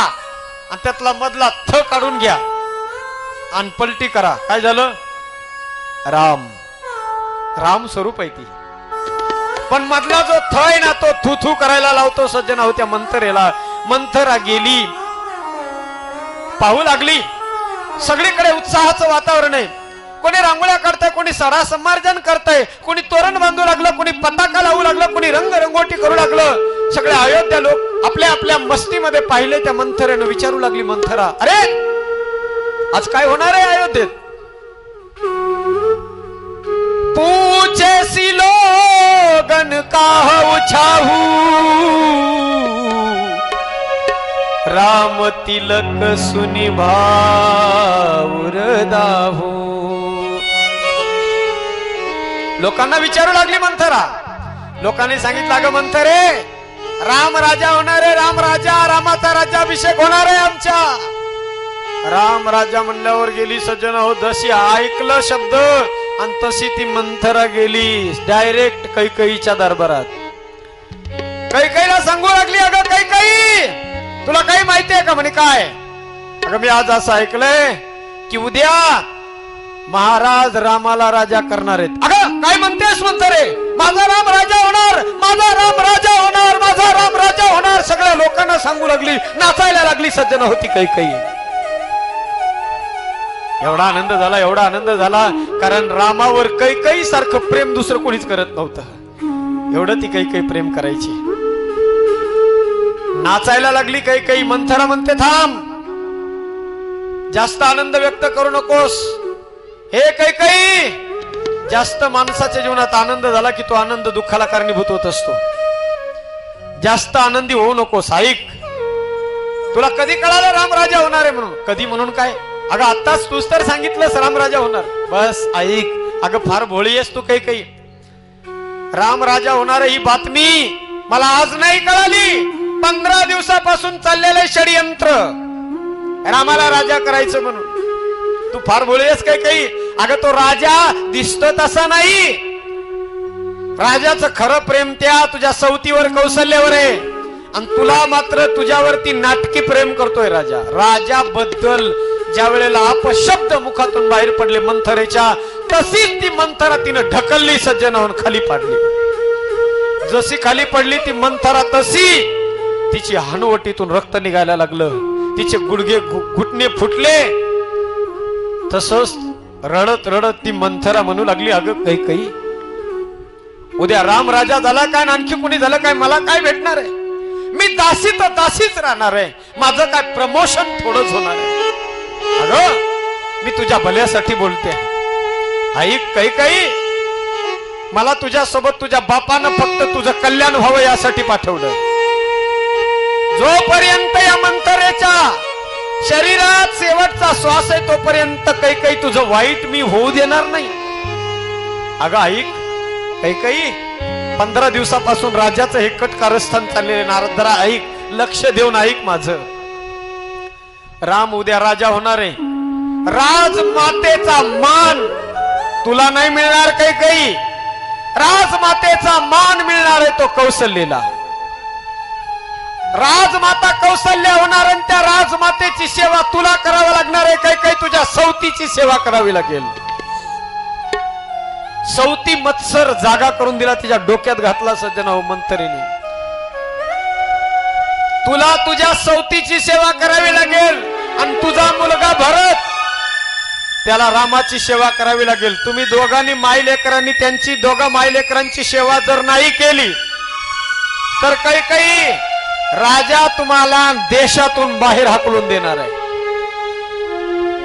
आणि त्यातला मधला थ काढून घ्या आणि पलटी करा. काय झालं? राम. राम स्वरूप आहे ती. पण मधला जो थ आहे ना तो थू थू करायला लावतो सज्जन हो त्या मंथरेला. मंथरा गेली, पाहू लागली सगळीकडे उत्साहाचं वातावरण आहे. कोणी रांगोळ्या काढतंय, कोणी सडा संमार्जन करतंय, कोणी तोरण बांधू लागलं, कोणी पताका लावू लागलं, कोणी रंगरंगोटी करू लागलं. सगळे अयोध्या लोक आपल्या आपल्या मस्तीमध्ये पाहिले त्या मंथरेनं. विचारू लागली मंथरा, अरे आज काय होणार आहे अयोध्येत? पूछे सी लोगन काहू छाहू, राम तिलक सुनि भाऊर दाहू. लोकांना विचारू लागली मंथरा. लोकांनी सांगितलं, अगं मंथरे, राम राजा होणार आहे, राम राजा, रामाचा राज्याभिषेक होणार आहे आमच्या. राम राजा म्हणल्यावर गेली सज्जन हो, जशी ऐकलं शब्द आणि तशी ती मंथरा गेली डायरेक्ट कैकेयीच्या दरबारात. कैकेयीला सांगू लागली, अगं कैकेयी, तुला काही माहितीये का? म्हणे काय? अगं मी आज असं ऐकलंय की उद्या महाराज रामाला राजा करणार आहेत. अगं काय म्हणतेस मंथरे? माझा राम राजा होणार, माझा राम राजा होणार, माझा राम राजा होणार. सगळ्या लोकांना सांगू लागली, नाचायला लागली सज्जन होती कैकेयी. एवढा आनंद झाला, एवढा आनंद झाला, कारण रामावर कैकेयी सारखं प्रेम दुसरं कोणीच करत नव्हतं. एवढं ती कैकेयी प्रेम करायची. नाचायला लागली कैकेयी. मंथरा म्हणते, थांब, जास्त आनंद व्यक्त करू नकोस. हे कैकेयी, जास्त माणसाच्या जीवनात आनंद झाला की तो आनंद दुःखाला कारणीभूत होत असतो. जास्त आनंदी होऊ नकोस. ऐक, तुला कधी कळालं राम राजा होणार आहे म्हणून? कधी म्हणून काय? अगं आत्ताच तूच तर सांगितलंस राम राजा होणार. बस ऐक. अगं फार भोळी आहेस तू कैकेयी. राम राजा होणार ही बातमी मला आज नाही कळाली. 15 दिवसापासून चाललेलं षडयंत्र रामाला राजा करायचं म्हणून. तू फार भोळी आहेस कैकेयी. अगं तो राजा दिसतो तसा नाही. राजाचं खरं प्रेम त्या तुझ्या सवतीवर, कौशल्यावर आहे, आणि तुला मात्र तुझ्यावरती नाटकी प्रेम करतोय राजा. राजाबद्दल ज्या वेळेला अपशब्द मुखातून बाहेर पडले मंथरेच्या, तशीच ती मंथरा तिनं ढकलली सज्जन होऊन खाली पाडली. जशी खाली पडली ती मंथरा, तशी तिची हनुवटीतून रक्त निघायला लागलं. तिचे गुडघे घुटणे फुटले. तसंच रडत रडत ती मंथरा म्हणू लागली, अगं कैकेयी, उद्या राम राजा झाला काय, आणखी कोणी झालं काय, मला काय भेटणार आहे? मी दासी तर दासीच राहणार आहे. माझं काय प्रमोशन थोडंच होणार आहे? अगं मी तुझ्या भल्यासाठी बोलते. ऐक कैकेयी, मला तुझ्यासोबत तुझ्या बापानं फक्त तुझं कल्याण व्हावं यासाठी पाठवलं. जोपर्यंत या मंथरेच्या शरीरात शेवटचा श्वास आहे तोपर्यंत कैकेयी तुझं वाईट मी होऊ देणार नाही. अगं ऐक कैकेयी, 15 दिवसापासून राजाचं हे कटकारस्थान चाललेले. नारदरा ऐक, लक्ष देऊन ऐक माझं. राम उद्या राजा होणार आहे. राजमातेचा मान तुला नाही मिळणार कैकेयी. राजमातेचा मान मिळणार आहे तो कौशल्येला. राजमाता कौशल्य होणार आणि त्या राजमातेची सेवा तुला करावी लागणार आहे. कैकेयी तुझ्या सवतीची सेवा करावी लागेल. सवती मत्सर जागा करून दिला, तिच्या डोक्यात घातला सज्जन हो मंथरेने. तुला तुझ्या सवतीची सेवा करावी लागेल आणि तुझा मुलगा भरत, त्याला रामाची सेवा करावी लागेल. तुम्ही दोघांनी मायलेकरांनी त्यांची दोघा मायलेकरांची सेवा जर नाही केली तर कैकेयी राजा तुम्हाला देशातून बाहेर हाकलून देणार आहे.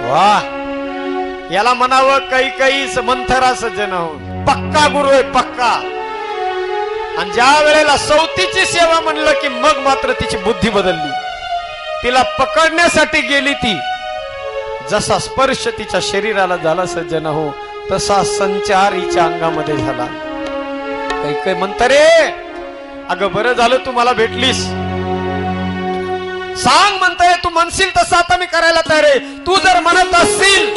वाह, याला म्हणावं कैकेयी मंथरा सज्जन हो, पक्का गुरु आहे, पक्का. आणि ज्या वेळेला सवतीची सेवा म्हणलं की मग मात्र तिची बुद्धी बदलली. तिला पकडण्यासाठी गेली ती. जसा स्पर्श तिच्या शरीराला झाला सज्जन हो, तसा संचार हिच्या अंगामध्ये झाला. कैकेयी मंथरे, अगं बरं झालं तू मला भेटलीस. सांग म्हणताय, तू म्हणशील तसं आता मी करायला तयार आहे. तू जर म्हणत असशील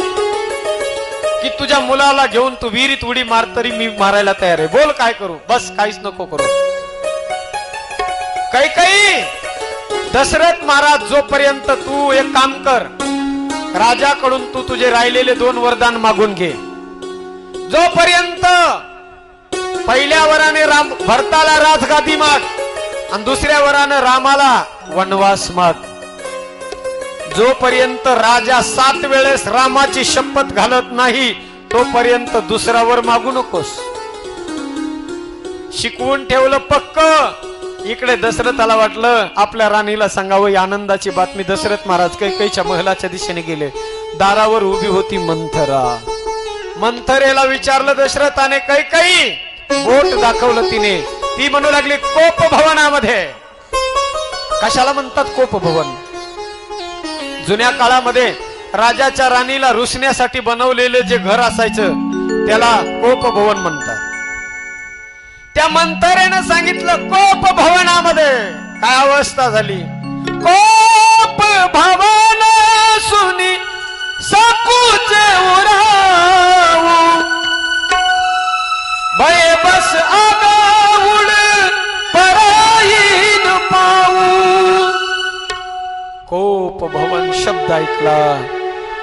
की तुझ्या मुलाला घेऊन तू विहिरीत उडी मार तरी मी मारायला तयार आहे. बोल काय करू? बस काहीच नको करू. कैकेयी, दशरथ महाराज जोपर्यंत तू एक काम कर, राजाकडून तू तुझे राहिलेले 2 वरदान मागून घे. जोपर्यंत पहिल्या वराने राम भरताला राजगादी माग आणि दुसऱ्या वराने रामाला वनवास माग. जोपर्यंत राजा 7 वेळेस रामाची शपथ घालत नाही तोपर्यंत दुसरा वर मागू नकोस. शिकवून ठेवलं पक्क. इकडे दशरथाला वाटलं आपल्या राणीला सांगावं आनंदाची बातमी. दशरथ महाराज कैकेयीच्या महलाच्या दिशेने गेले. दारावर उभी होती मंथरा. मंथरेला विचारलं दशरथाने, कैकेयी. बोट दाखवलं तिने. ती म्हणू लागली कोप भवनामध्ये. कशाला म्हणतात कोप भवन? जुन्या काळामध्ये राजाच्या राणीला रुसण्यासाठी बनवलेले जे घर असायचं त्याला कोप भवन म्हणतात. त्या मंथरेनं सांगितलं कोप भवनामध्ये. काय अवस्था झाली. कोप भवन सुनी साकूचे उरावू भय बस आगाऊड पराईन पाऊ. कोप भवन शब्द ऐकला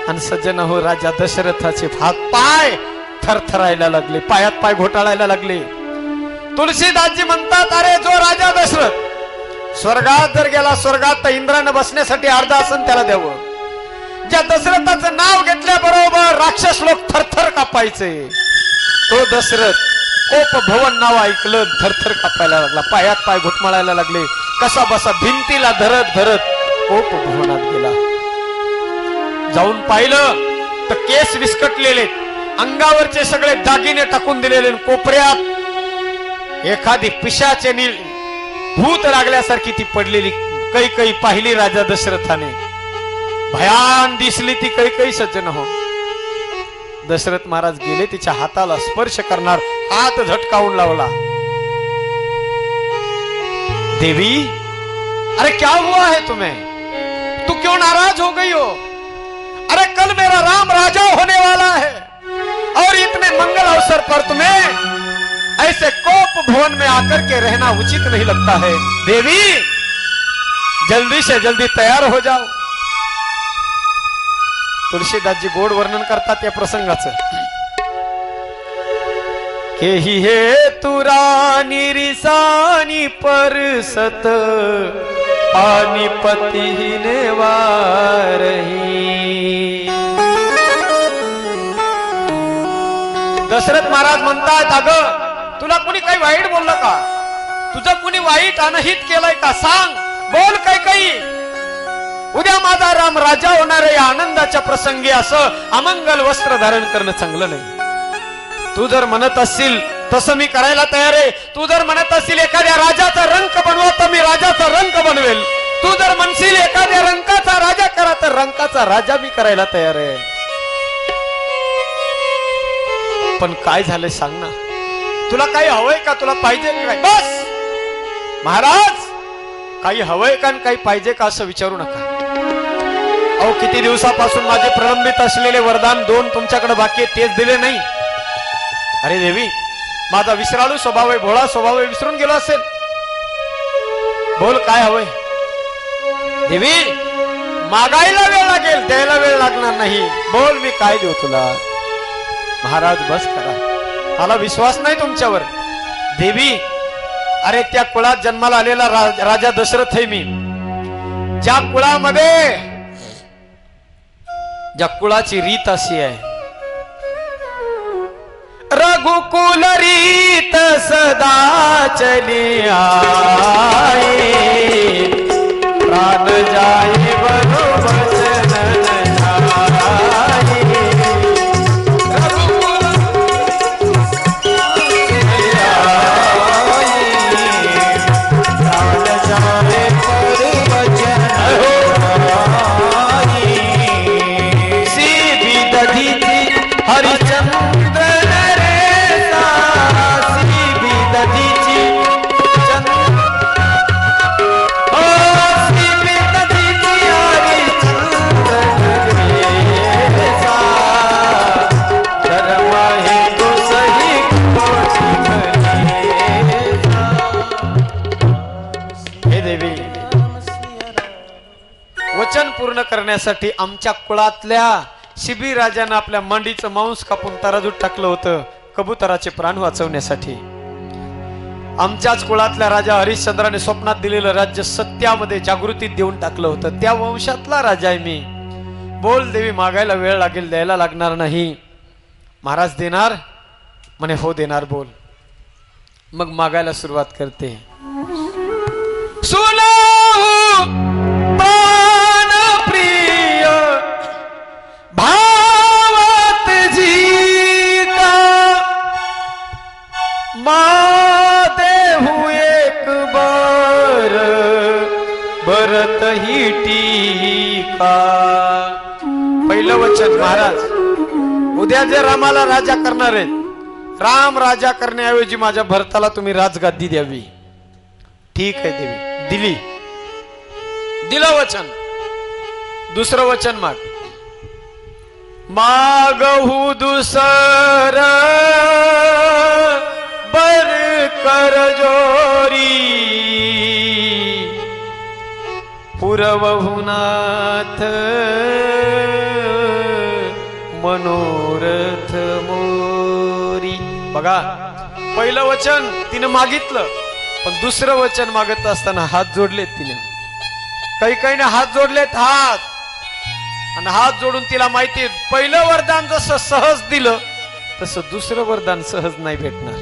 आणि सज्जन हो राजा दशरथाचे हात पाय थरथरायला लागले. पायात पाय घोटाळायला लागले. तुलसीदासजी म्हणतात, अरे जो राजा दशरथ स्वर्गात जर गेला, स्वर्गात तर इंद्रानं बसण्यासाठी अर्धा आसन त्याला द्यावं. ज्या दशरथाचं नाव घेतल्याबरोबर राक्षस लोक थरथर कापायचे, तो दशरथ कोप भवन नाव ऐकलं थरथर कापायला लागला. पायात पाय घुटमळायला लागले. कसा बसा भिंतीला धरत धरत कोप भवनात गेला. जाऊन पाहिलं तर केस विस्कटलेले, अंगावरचे सगळे दागिने टाकून दिलेले. कोपऱ्यात एखादी पिशाचे भूत लागल्यासारखी ती पडलेली कैकेयी पाहिली राजा दशरथाने. भयान दिसली ती कैकेयी सज्जन हो. दशरथ महाराज गेले तिच्या हाताला स्पर्श करणार, हात झटकावून लावला. देवी, अरे क्या हुआ है तुम्हें? तू क्यों नाराज हो गई हो? अरे कल मेरा राम राजा होने वाला है और इतने मंगल अवसर पर तुम्हें ऐसे कोप भवन में आकर के रहना उचित नहीं लगता है. देवी, जल्दी से जल्दी तैयार हो जाओ. तुलसीदासजी गोड वर्णन करतात या प्रसंगाचं. केही हे तुरानी रिसानी परसत पानिपती नेवारही. दशरथ महाराज म्हणतात, अगं तुला कोणी काही वाईट बोललं का? तुझं कोणी वाईट अनहित केलंय का? सांग, बोल कैकेयी. उद्या माझा राम राजा होणार आहे. या आनंदाच्या प्रसंगी असं अमंगल वस्त्र धारण करणं चांगलं नाही. तू जर म्हणत असशील तसं मी करायला तयार आहे. तू जर म्हणत असशील एखाद्या राजाचा रंक बनवा तर मी राजाचा रंक बनवेल. तू जर म्हणशील एखाद्या रंकाचा राजा करा तर रंकाचा राजा मी करायला तयार आहे. पण काय झालंय सांग ना. तुला काही हवंय का? तुला पाहिजे काय? बस महाराज, काही हवंय का काही पाहिजे का असं विचारू नका. अहो, किती दिवसापासून माझे प्रलंबित असलेले वरदान 2 तुमच्याकडे बाकी आहे, तेच दिले नाही. अरे देवी, माझा विसराळू स्वभाव आहे, भोळा स्वभाव आहे, विसरून गेलो असेल. बोल काय हवंय? देवी, मागायला वेळ लागेल, द्यायला वेळ लागणार नाही. बोल, मी काय देऊ तुला? महाराज बस करा, मला विश्वास नाही तुमच्यावर. देवी, अरे त्या कुळात जन्माला आलेला राजा दशरथ आहे मी. ज्या कुळामध्ये, ज्या कुळाची रीत अशी आहे, रघुकुल रीत सदा चली आए, प्राण जाए बरोवचन जाए. पूर्ण करण्यासाठी आमच्या कुळातल्या शिबी राजानं आपल्या मांडीचं मांस कापून तराजूत टाकलं होतं, कबुतराचे प्राण वाचवण्यासाठी. आमच्याच कुळातल्या राजा हरिश्चंद्राने स्वप्नात दिलेलं राज्य सत्यामध्ये जागृतीत देऊन टाकलं होतं. त्या वंशातला राजा आहे मी. बोल देवी, मागायला वेळ लागेल, द्यायला लागणार नाही. महाराज देणार म्हणे, हो देणार. बोल. मग मागायला सुरुवात करते. सुनाऊ पान प्रिय भावत जी का देहू एक बार भरत ही टीका. पहिलं वचन महाराज, उद्या जे रामाला राजा करणार आहेत, राम राजा करण्याऐवजी माझ्या भरताला तुम्ही राजगादी द्यावी. ठीक आहे देवी, दिली. दिलं वचन. दुसरं वचन माग. मागहू दुसर बर कर जोरी पुरवहुनाथ मनोरथ मोरी. बघा, पहिलं वचन तिने मागितलं, पण दुसरं वचन मागत असताना हात जोडलेत तिने. काही हात जोडलेत, हात. आणि हात जोडून तिला माहिती, पहिलं वरदान जसं सहज दिलं तसं दुसरं वरदान सहज नाही भेटणार.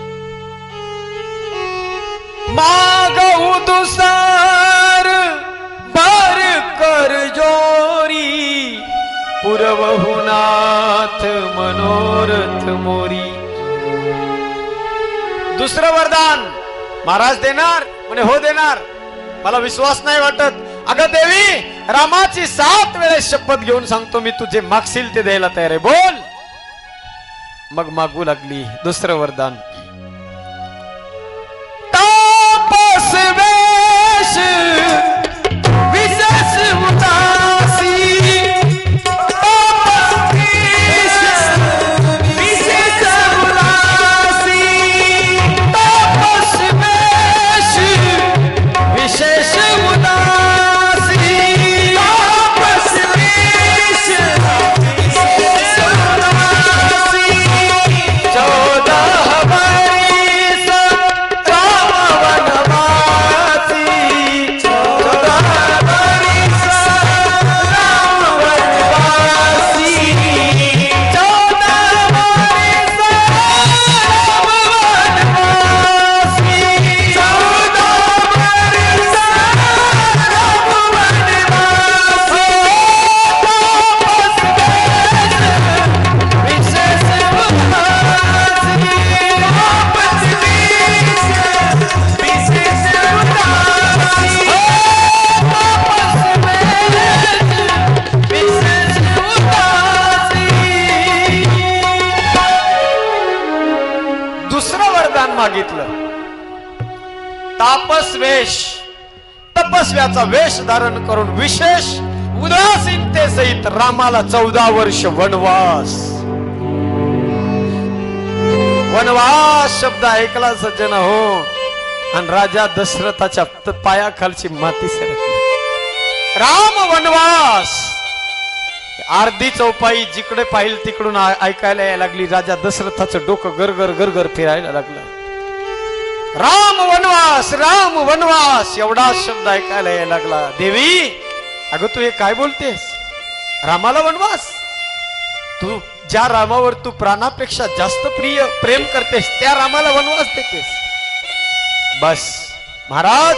मागहू दुसर बर कर जोरी पुरवहुनाथ मनोरथ मोरी. दुसरं वरदान महाराज देणार म्हणे, हो देणार. मला विश्वास नाही वाटत. अगं देवी, रामाची 7 वेळेस शपथ घेऊन सांगतो, मी तुझे मागशील ते द्यायला तयार आहे. बोल. मग मागू लागली. दुसरं वरदान. तापस वेश विशेष उदासी मागितलं. तापस वेश, तपस्व्याचा वेश धारण करून विशेष उदासीनते सहित रामाला 14 वर्ष वनवास. वनवास शब्द ऐकला सज्जन हो, आणि राजा दशरथाच्या पायाखालची माती सरकली. राम वनवास. अर्धी चौपाई जिकडे पाहिल तिकडून ऐकायला यायला लागली. राजा दशरथाचं डोकं गरगर गरगर फिरायला लागलं. राम वनवास, राम वनवास, एवढा शब्द ऐकायला यायला लागला. देवी, अगं तू हे काय बोलतेस? रामाला वनवास? तू ज्या रामावर तू प्राणापेक्षा जास्त प्रेम करतेस त्या रामाला वनवास देतेस? बस महाराज,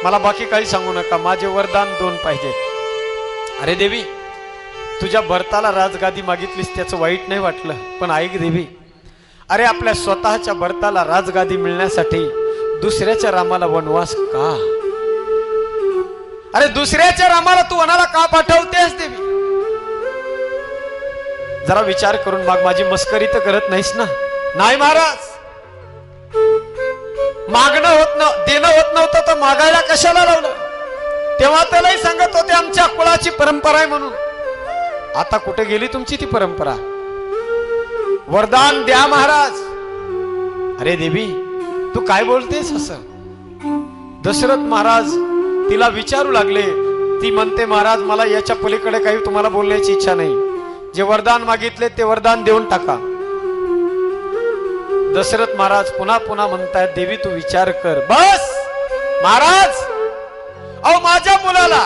मला बाकी काही सांगू नका. माझे वरदान 2 पाहिजे. अरे देवी, तुझ्या भरताला राजगादी मागितलीस त्याचं वाईट नाही वाटलं, पण ऐक देवी, अरे आपल्या स्वतःच्या भरताला राजगादी मिळण्यासाठी दुसऱ्याच्या रामाला वनवास का? अरे दुसऱ्याच्या रामाला तू वनाला का पाठवतेस देवी? जरा विचार करून माग. माझी मस्करी तर करत नाहीस ना? नाही महाराज, मागणं होत देणं होत नव्हतं तर मागायला कशाला लावलं? तेव्हा त्यालाही सांगत होते आमच्या कुळाची परंपरा आहे म्हणून. आता कुठे गेली तुमची ती परंपरा? वरदान द्या महाराज. अरे देवी, तू काय बोलतेस असं? दशरथ महाराज तिला विचारू लागले. ती म्हणते, महाराज मला याच्या पलीकडे काही तुम्हाला बोलण्याची इच्छा नाही. जे वरदान मागितले ते वरदान देऊन टाका. दशरथ महाराज पुन्हा पुन्हा म्हणतायत, देवी तू विचार कर. बस महाराज, अहो माझ्या मुलाला,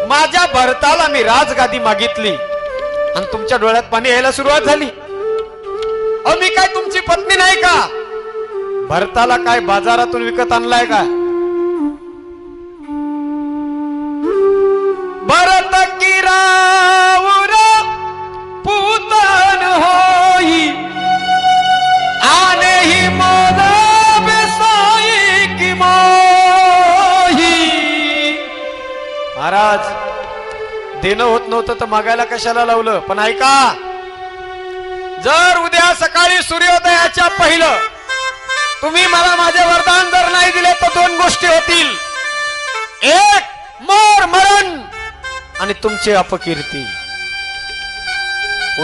माझ्या भरताला मी राजगादी मागितली आणि तुमच्या डोळ्यात पाणी यायला सुरुवात झाली. अहो मी काय तुमची पत्नी नाही का? भरताला काय बाजारातून विकत आणलाय का? भरत की राऊर पूतन होई आने ही मोद बेसाई की मोही. महाराज, देणं होत नव्हतं तर मागायला कशाला लावलं? पण ऐका, जर उद्या सकाळी सूर्योदयाच्या पहिलं तुम्ही मला माझे वरदान जर नाही दिले तर दोन गोष्टी होतील. एक, मोर मरण आणि तुमची अपकीर्ती.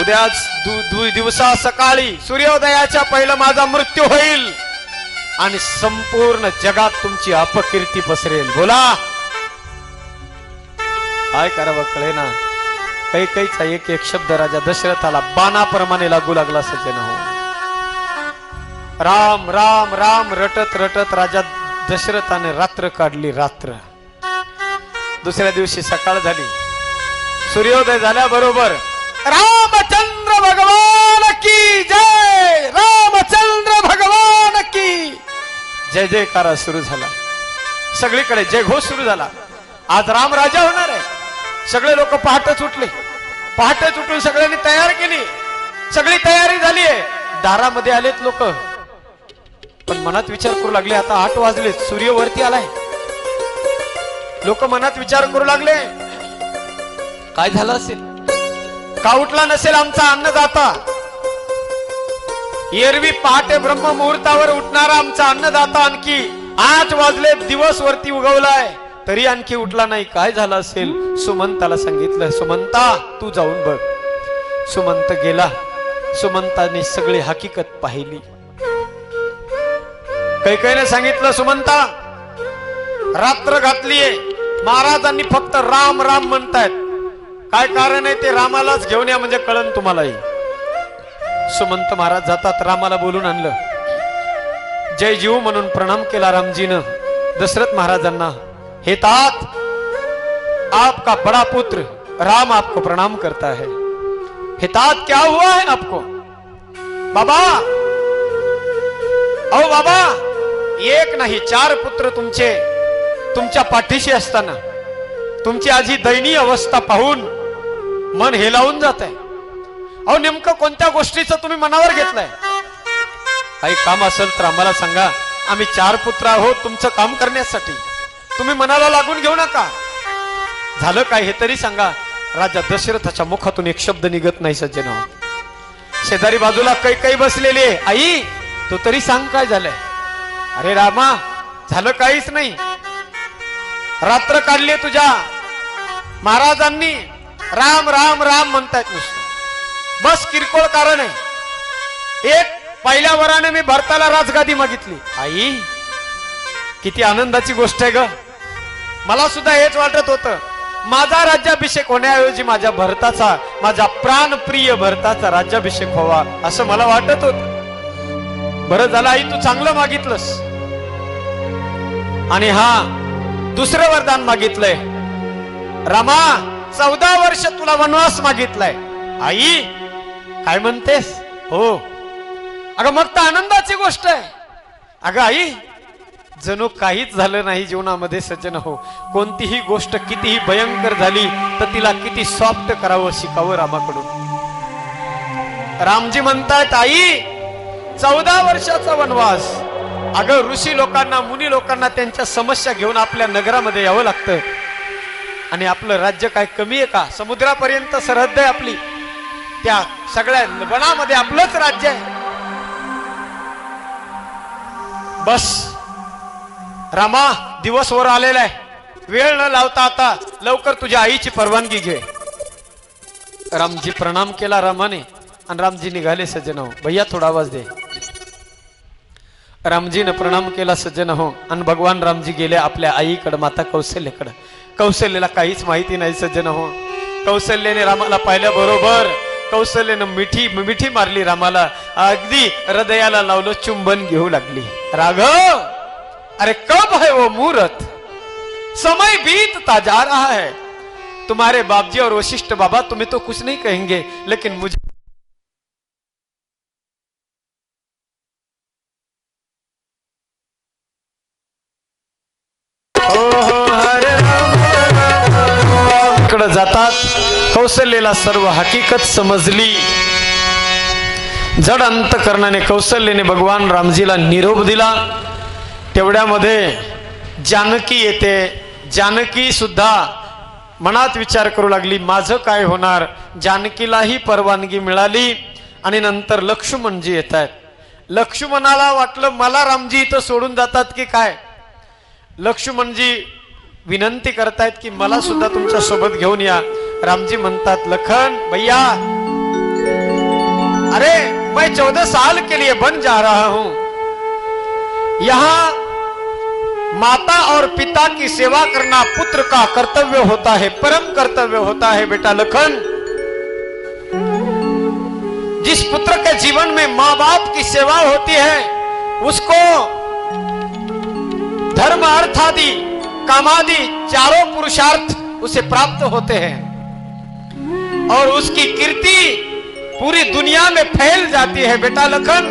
उद्याच दिवसा सकाळी सूर्योदयाच्या पहिलं माझा मृत्यू होईल आणि संपूर्ण जगात तुमची अपकीर्ती पसरेल. बोला, काय करावं कळेना. कैकेयीचा एक एक शब्द राजा दशरथाला बाणाप्रमाणे लागू लागला. सज्जन हो, राम राम राम रटत रटत राजा दशरथाने रात्र काढली. रात्र, दुसऱ्या दिवशी सकाळ झाली. सूर्योदय झाल्याबरोबर रामचंद्र भगवान की जय, रामचंद्र भगवान की जय जयकारा सुरू झाला. सगळीकडे जयघोष सुरू झाला. आज राम राजा होणार आहे. सगळे लोक पहाटच उठले. पहाटच उठून सगळ्यांनी तयार केली. सगळी तयारी झाली आहे. दारामध्ये आलेत लोक, पण मनात विचार करू लागले, आता 8 वाजले, सूर्य वरती आलाय. लोक मनात विचार करू लागले, काय झालं असेल? का उठला नसेल आमचा अन्नदाता? एरवी पहाटे ब्रह्म मुहूर्तावर उठणारा आमचा अन्नदाता आणखी 8 वाजले, दिवस वरती उगवलाय, तरी आणखी उठला नाही. काय झालं असेल? सुमंताला सांगितलं, सुमंता तू जाऊन बघ. सुमंत गेला. सुमंताने सगळी हकीकत पाहिली. कैकेयीने सांगितलं, सुमंता रात्र घातलीये, महाराजांनी फक्त राम राम म्हणतायत, काय कारण आहे ते रामालाच घेऊन या, म्हणजे कळन तुम्हालाही. सुमंत महाराज जातात, रामाला बोलून आणलं. जय जीव म्हणून प्रणाम केला रामजीनं दशरथ महाराजांना. हे तात, आपका बड़ा पुत्र राम आपको प्रणाम करता है. हे तात, क्या हुआ है आपको? बाबा, अहो बाबा, एक नाही 4 पुत्र तुमच्या पाठीशी असताना तुमची आजी दयनीय अवस्था पाहून मन हेलावून जात आहे. अहो नेमकं कोणत्या गोष्टीचं तुम्ही मनावर घेतलंय? काही काम असेल तर आम्हाला सांगा. आम्ही 4 पुत्र आहोत तुमचं काम करण्यासाठी. तुम्ही मनाला लागून घेऊ नका. झालं काय हे तरी सांगा. राजा दशरथाच्या मुखातून एक शब्द निघत नाही. सज्जन, शेजारी बाजूला कैकेयी बसलेली आहे. आई, तू तरी सांग काय झालंय? अरे रामा, झालं काहीच नाही. रात्र काढली तुझ्या महाराजांनी, राम राम राम म्हणतायत नुसतं. बस किरकोळ कारण आहे. एक, पहिल्या वराने मी भरताला राजगादी मागितली. आई, किती आनंदाची गोष्ट आहे ग. मला सुद्धा हेच वाटत होतं, माझा राज्याभिषेक होण्याऐवजी माझ्या भरताचा, माझ्या प्राणप्रिय भरताचा राज्याभिषेक व्हावा असं मला वाटत होत. बरं झालं आई, तू चांगलं मागितलंस. आणि हा दुसरं वरदान मागितलंय. रामा, 14 वर्ष तुला वनवास मागितलाय. आई, काय म्हणतेस? हो. अगं मग तर आनंदाची गोष्ट आहे. अगं आई, जणू काहीच झालं नाही जीवनामध्ये. सज्जन हो, कोणतीही गोष्ट कितीही भयंकर झाली तर तिला किती सॉफ्ट करावं शिकावं रामाकडून. रामजी म्हणतायत, आई 14 वर्षाचा वनवास. अगं ऋषी लोकांना, मुनी लोकांना त्यांच्या समस्या घेऊन आपल्या नगरामध्ये यावं लागतं. आणि आपलं राज्य काय कमी आहे का? समुद्रापर्यंत सरहद्द आहे आपली. त्या सगळ्या वनामध्ये आपलंच राज्य आहे. बस रामा, दिवस वर आलेला आहे. वेळ न लावता आता लवकर तुझ्या आईची परवानगी घे. रामजी प्रणाम केला रामाने आणि रामजी निघाले. सज्जन हो, भैया थोडा आवाज दे. रामजीने प्रणाम केला. सज्जन हो, आणि भगवान रामजी गेले आपल्या आईकडे, माता कौशल्याकडे. कौशल्याला काहीच माहिती नाही. सज्जन हो, कौशल्याने रामाला पाहिल्याबरोबर कौशल्यानं मिठी मिठी मारली रामाला, अगदी हृदयाला लावलं, चुंबन घेऊ लागली. राघव, अरे कब है वो मुहूर्त, समय बीतता जा रहा है. तुम्हारे बापजी और वशिष्ठ बाबा तुम्हें तो कुछ नहीं कहेंगे, लेकिन मुझे जातात. कौशल्याला सर्व हकीकत समजली. जड अंतकरणाने कौशल्याने भगवान रामजीला निरोप दिला. तेवढ्यामध्ये जानकी येते. जानकी सुद्धा मनात विचार करू लागली, माझं काय होणार. जानकीलाही परवानगी मिळाली. आणि नंतर लक्ष्मणजी येत आहेत. लक्ष्मणाला वाटलं मला रामजी इथं सोडून जातात की काय. लक्ष्मणजी विनंती करतायत की मला सुद्धा तुमच्या सोबत घेऊन या. रामजी म्हणतात, लखन भैया, अरे मैं 14 साल के लिए बन जा रहा हूं. यहां माता और पिता की सेवा करना पुत्र का कर्तव्य होता है, परम कर्तव्य होता है. बेटा लखन, जिस पुत्र के जीवन में माँ बाप की सेवा होती है उसको धर्म अर्थ आदि कामादि चारों पुरुषार्थ उसे प्राप्त होते हैं और उसकी कीर्ति पूरी दुनिया में फैल जाती है. बेटा लखन,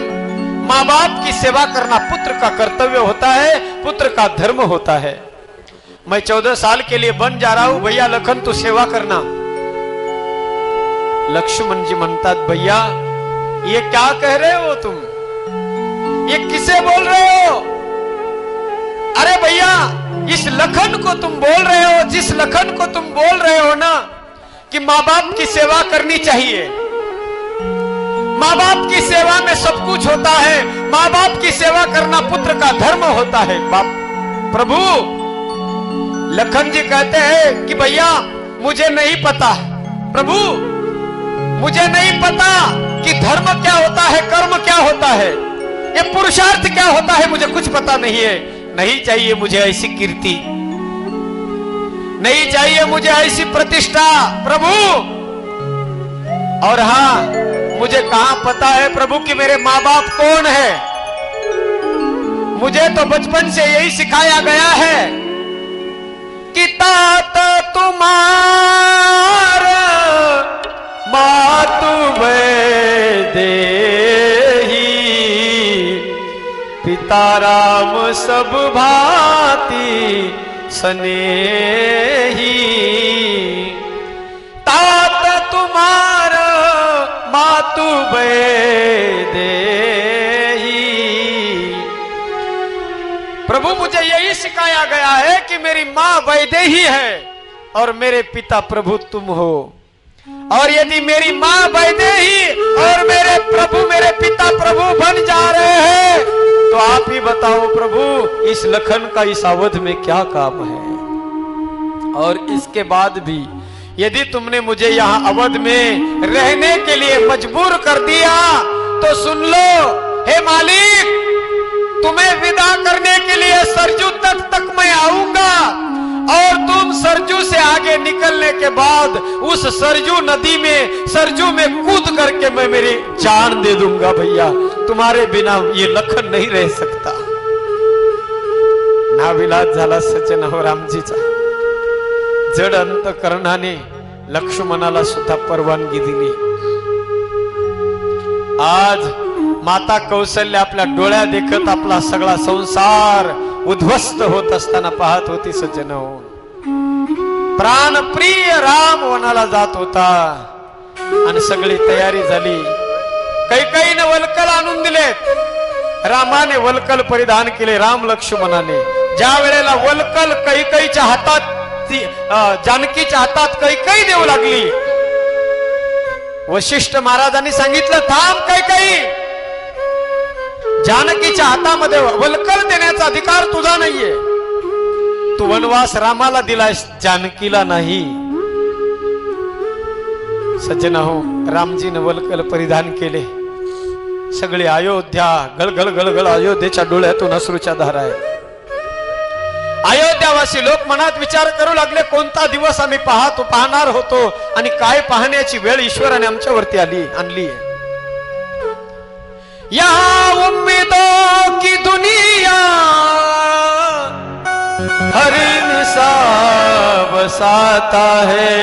माँ बाप की सेवा करना पुत्र का कर्तव्य होता है, पुत्र का धर्म होता है. मैं 14 साल के लिए बन जा रहा हूं. भैया लखन, तू सेवा करना. लक्ष्मण जी म्हणतात, भैया ये क्या कह रहे हो तुम, ये किसे बोल रहे हो. अरे भैया, इस लखन को तुम बोल रहे हो, जिस लखन को तुम बोल रहे हो ना कि माँ बाप की सेवा करनी चाहिए, माँ बाप की सेवा में सब कुछ होता है, माँ बाप की सेवा करना पुत्र का धर्म होता है. बाप प्रभु, लखन जी कहते हैं कि भैया मुझे नहीं पता, प्रभु मुझे नहीं पता कि धर्म क्या होता है, कर्म क्या होता है, ये पुरुषार्थ क्या होता है, मुझे कुछ पता नहीं है. नहीं चाहिए मुझे ऐसी कीर्ति, नहीं चाहिए मुझे ऐसी प्रतिष्ठा प्रभु. और हाँ, मुझे कहां पता है प्रभु कि मेरे माँ बाप कौन है. मुझे तो बचपन से यही सिखाया गया है कि तात तुम्हारा मातु देही, पिता राम सब भांति स्नेही. तात तुम्हारा मातु देही. प्रभु, मुझे यही सिखाया गया है कि मेरी माँ वैदेही है और मेरे पिता प्रभु तुम हो. और यदि मेरी माँ वैदेही और मेरे प्रभु, मेरे पिता प्रभु बन जा रहे हैं, तो आप ही बताओ प्रभु, इस लखन का इस अवध में क्या काम है. और इसके बाद भी यदि तुमने मुझे यहाँ अवध में रहने के लिए मजबूर कर दिया तो सुन लो, हे मालिक, तुम्हें विदा करने के लिए सरजू तक मैं आऊंगा और तुम सरजू से आगे निकलने के बाद उस सरजू नदी में, सरजू में कूद करके मैं मेरी जान दे दूंगा. भैया, तुम्हारे बिना ये लखन नहीं रह सकता. नाविलाज झाला सज्जन हो रामजीचा. जड अंतकरणाने लक्ष्मणाला सुद्धा परवानगी दिली. आज माता कौशल्य आपल्या डोळ्या देखत आपला सगळा संसार उद्ध्वस्त होत असताना पाहत होती. सज्जन हो, प्राणप्रिय राम वनाला जात होता आणि सगळी तयारी झाली. कैकेयीने वल्कल आणून दिलेत. रामाने वल्कल परिधान केले, राम लक्ष्मणाने. ज्या वेळेला वल्कल कैकेयीच्या हातात, जानकीच्या हातात कैकेयी देऊ लागली, वशिष्ठ महाराजांनी सांगितलं, थांब कैकेयी, जानकीच्या हातामध्ये वल्कल देण्याचा अधिकार तुझा नाहीये. तू वनवास रामाला दिलायस, जानकीला नाही. सज्जन हो, रामजीने वल्कल परिधान केले. सगळे अयोध्या गळगळ गळगळ, अयोध्येच्या डोळ्यातून अश्रूच्या धारा आहेत. अयोध्यावासी लोक मनात विचार करू लागले, कोणता दिवस आम्ही पाहणार होतो आणि काय पाहण्याची वेळ ईश्वराने आमच्यावरती आणली आहे. यहाँ उम्मीदों की दुनिया हर इंसान बसाता है,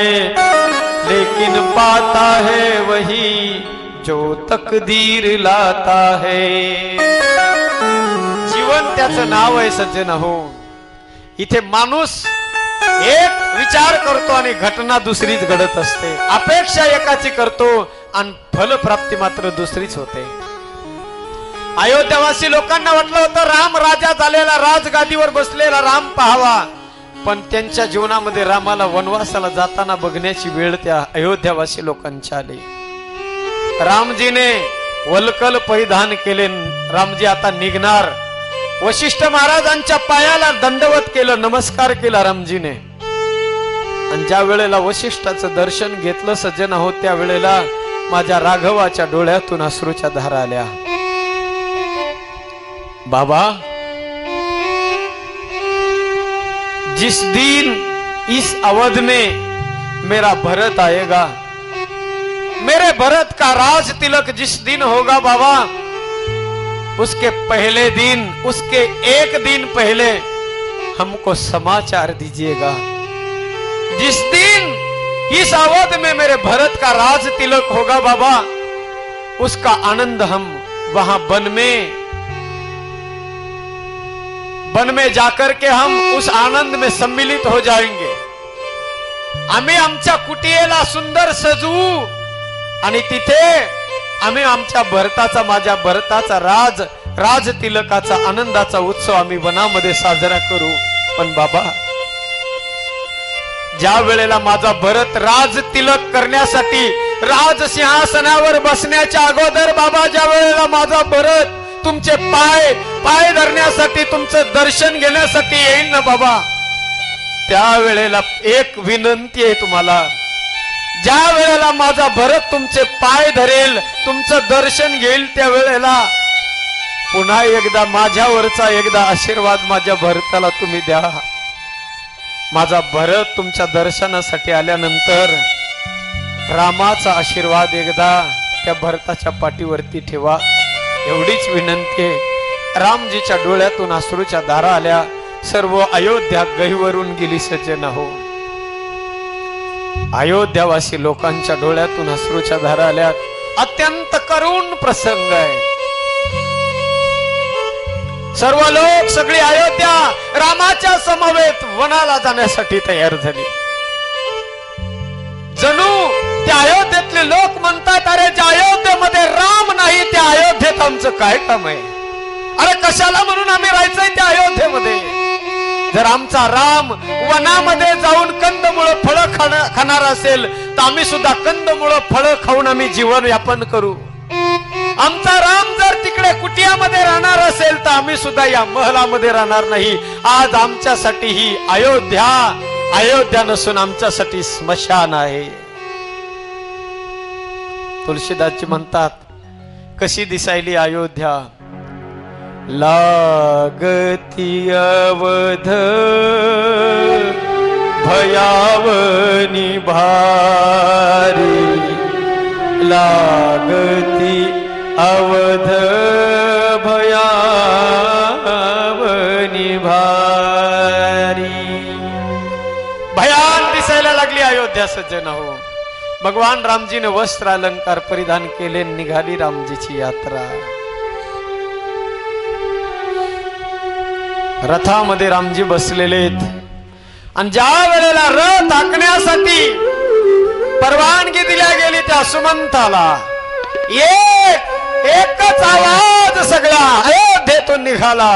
लेकिन पाता है वही जो तकदीर लाता है. जीवन त्याचं नाव आहे सज्जन हो. इथे माणूस एक विचार करतो आणि घटना दुसरीच घडत असते. अपेक्षा एकाची करतो आणि फलप्राप्ती मात्र दुसरीच होते. अयोध्यावासी लोकांना वाटलं होतं राम राजा झालेला, राजगादीवर बसलेला राम पाहावा, पण त्यांच्या जीवनामध्ये रामाला वनवासाला जाताना बघण्याची वेळ त्या अयोध्यावासी लोकांची आली. रामजीने वलकल परिधान केले. रामजी आता निघणार. वशिष्ठ महाराजांच्या पायाला दंडवत केलं, नमस्कार केला रामजीने. आणि ज्या वेळेला वशिष्ठाचं दर्शन घेतलं सज्जन आहोत, त्या वेळेला माझ्या राघवाच्या डोळ्यातून अश्रूच्या धारा आल्या. बाबा, जिस दिन इस अवध में मेरा भरत आएगा, मेरे भरत का राज तिलक जिस दिन होगा बाबा, उसके पहले दिन, उसके एक दिन पहले हमको समाचार दीजिएगा. जिस दिन इस अवध में मेरे भरत का राज तिलक होगा बाबा, उसका आनंद हम वहां वन में जाकर के हम उस आनंद में सम्मिलित हो जाएंगे. आम्ही आमच्या कुटियेला सुंदर सजवू आणि तिथे आम्ही आमच्या भरताचा, माझ्या भरताचा राज तिलकाचा आनंदाचा उत्सव आम्ही वनामध्ये साजरा करू. पण बाबा, ज्या वेळेला माझा भरत राज तिलक करण्यासाठी राज सिंहासनावर बसण्याच्या अगोदर बाबा, ज्या वेळेला माझा भरत तुमचे पाय धरण्यासाठी, तुमचं दर्शन घेण्यासाठी येईल ना बाबा, त्यावेळेला एक विनंती आहे तुम्हाला. ज्या वेळेला माझा भरत तुमचे पाय धरेल, तुमचं दर्शन घेईल, त्या वेळेला पुन्हा एकदा माझ्यावरचा एकदा आशीर्वाद माझ्या भरताला तुम्ही द्या. माझा भरत तुमच्या दर्शनासाठी आल्यानंतर रामाचा आशीर्वाद एकदा त्या भरताच्या पाठीवरती ठेवा, एवढीच विनंती आहे. रामजीच्या डोळ्यातून अश्रूच्या धारा आल्या. सर्व अयोध्या गहिवरून गेली सज्जन हो. अयोध्यावासी लोकांच्या डोळ्यातून अश्रूच्या धारा आल्या. अत्यंत करुण प्रसंग आहे. सर्व लोक, सगळी अयोध्या रामाच्या समवेत वनाला जाण्यासाठी तयार झाली. जणू त्या अयोध्येतले लोक म्हणतात, अरे ज्या अयोध्येमध्ये राम नाही त्या अयोध्येत आमचं काय काम आहे? अरे कशाला म्हणून आम्ही राहायचंय त्या अयोध्येमध्ये? जर आमचा राम वनामध्ये जाऊन कंदमुळं फळं खाणार असेल तर आम्ही सुद्धा कंदमुळं फळं खाऊन आम्ही जीवन यापन करू. आमचा राम जर तिकडे कुटियामध्ये राहणार असेल तर आम्ही सुद्धा या महलामध्ये राहणार नाही. आज आमच्यासाठी ही अयोध्या नसून आमच्यासाठी स्मशान आहे. तुलसीदासजी म्हणतात, कशी दिसायली अयोध्या? लागती अवध भयावनी भारी, लागती अवध भयावनी भारी. भयान दिसायला लागली अयोध्या सज्जन हो. भगवान रामजीने वस्त्र अलंकार परिधान केले, निघाली रामजीची यात्रा. रथामध्ये रामजी बसलेले आहेत आणि ज्या वेळेला रथ हाकण्यासाठी परवानगी दिल्या गेली त्या सुमंताला एकच आवाज सगळ्या अयोध्येतून निघाला.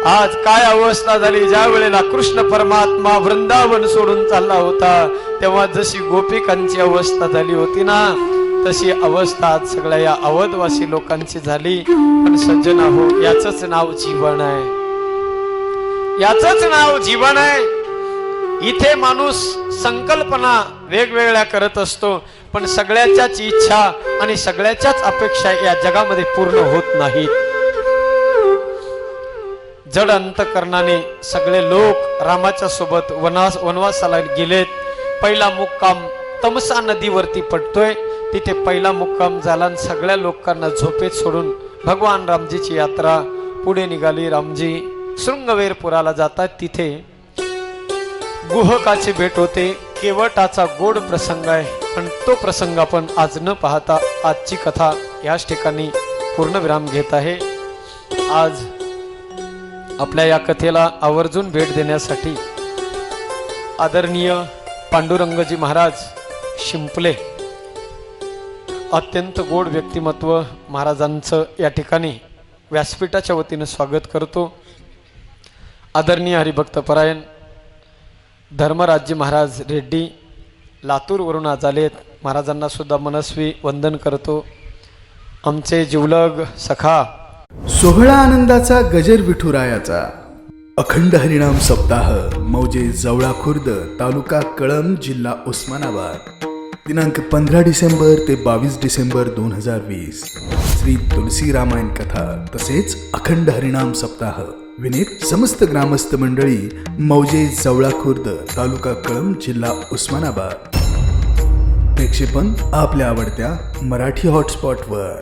आज काय अवस्था झाली? ज्या वेळेला कृष्ण परमात्मा वृंदावन सोडून चालला होता तेव्हा जशी गोपिकांची अवस्था झाली होती ना, तशी अवस्था आज सगळ्या या अवधवासी लोकांची झाली. पण सज्जन हो, याचंच नाव जीवन आहे. याचंच नाव जीवन आहे. इथे माणूस संकल्पना वेगवेगळ्या करत असतो, पण सगळ्याच्याच इच्छा आणि सगळ्याच्याच अपेक्षा या जगामध्ये पूर्ण होत नाहीत. जड अंतकरणाने सगळे लोक रामाच्या सोबत वनवासाला गेलेत. पहिला मुक्काम तमसा नदीवरती पडतोय. तिथे पहिला मुक्काम झाला आणि सगळ्या लोकांना झोपेत सोडून भगवान रामजीची यात्रा पुढे निघाली. रामजी शृंगवेरपुराला जातात. तिथे गुहकाची भेट होते. केवटाचा गोड प्रसंग आहे पण तो प्रसंग आपण आज न पाहता आजची कथा याच ठिकाणी पूर्णविराम घेत आहे. आज आपल्या या कथेला आवर्जून भेट देण्यासाठी आदरणीय पांडुरंगजी महाराज शिंपले, अत्यंत गोड व्यक्तिमत्व, महाराजांचं या ठिकाणी व्यासपीठाच्या वतीनं स्वागत करतो. आदरणीय हरिभक्तपरायण धर्मराजजी महाराज रेड्डी लातूरवरून आज आलेत. महाराजांना सुद्धा मनस्वी वंदन करतो. आमचे जिवलग सखा सोहळा आनंदाचा गजर विठुरायाचा अखंड हरिनाम सप्ताह मौजे जवळा खुर्द तालुका कळंब जिल्हा उस्मानाबाद दिनांक 15 डिसेंबर ते 22 डिसेंबर 2020. श्री तुलसी रामायण कथा तसेच अखंड हरिनाम सप्ताह विनीत समस्त ग्रामस्थ मंडळी मौजे जवळा खुर्द तालुका कळंब जिल्हा उस्मानाबाद. प्रक्षेपण आपल्या आवडत्या मराठी हॉटस्पॉटवर.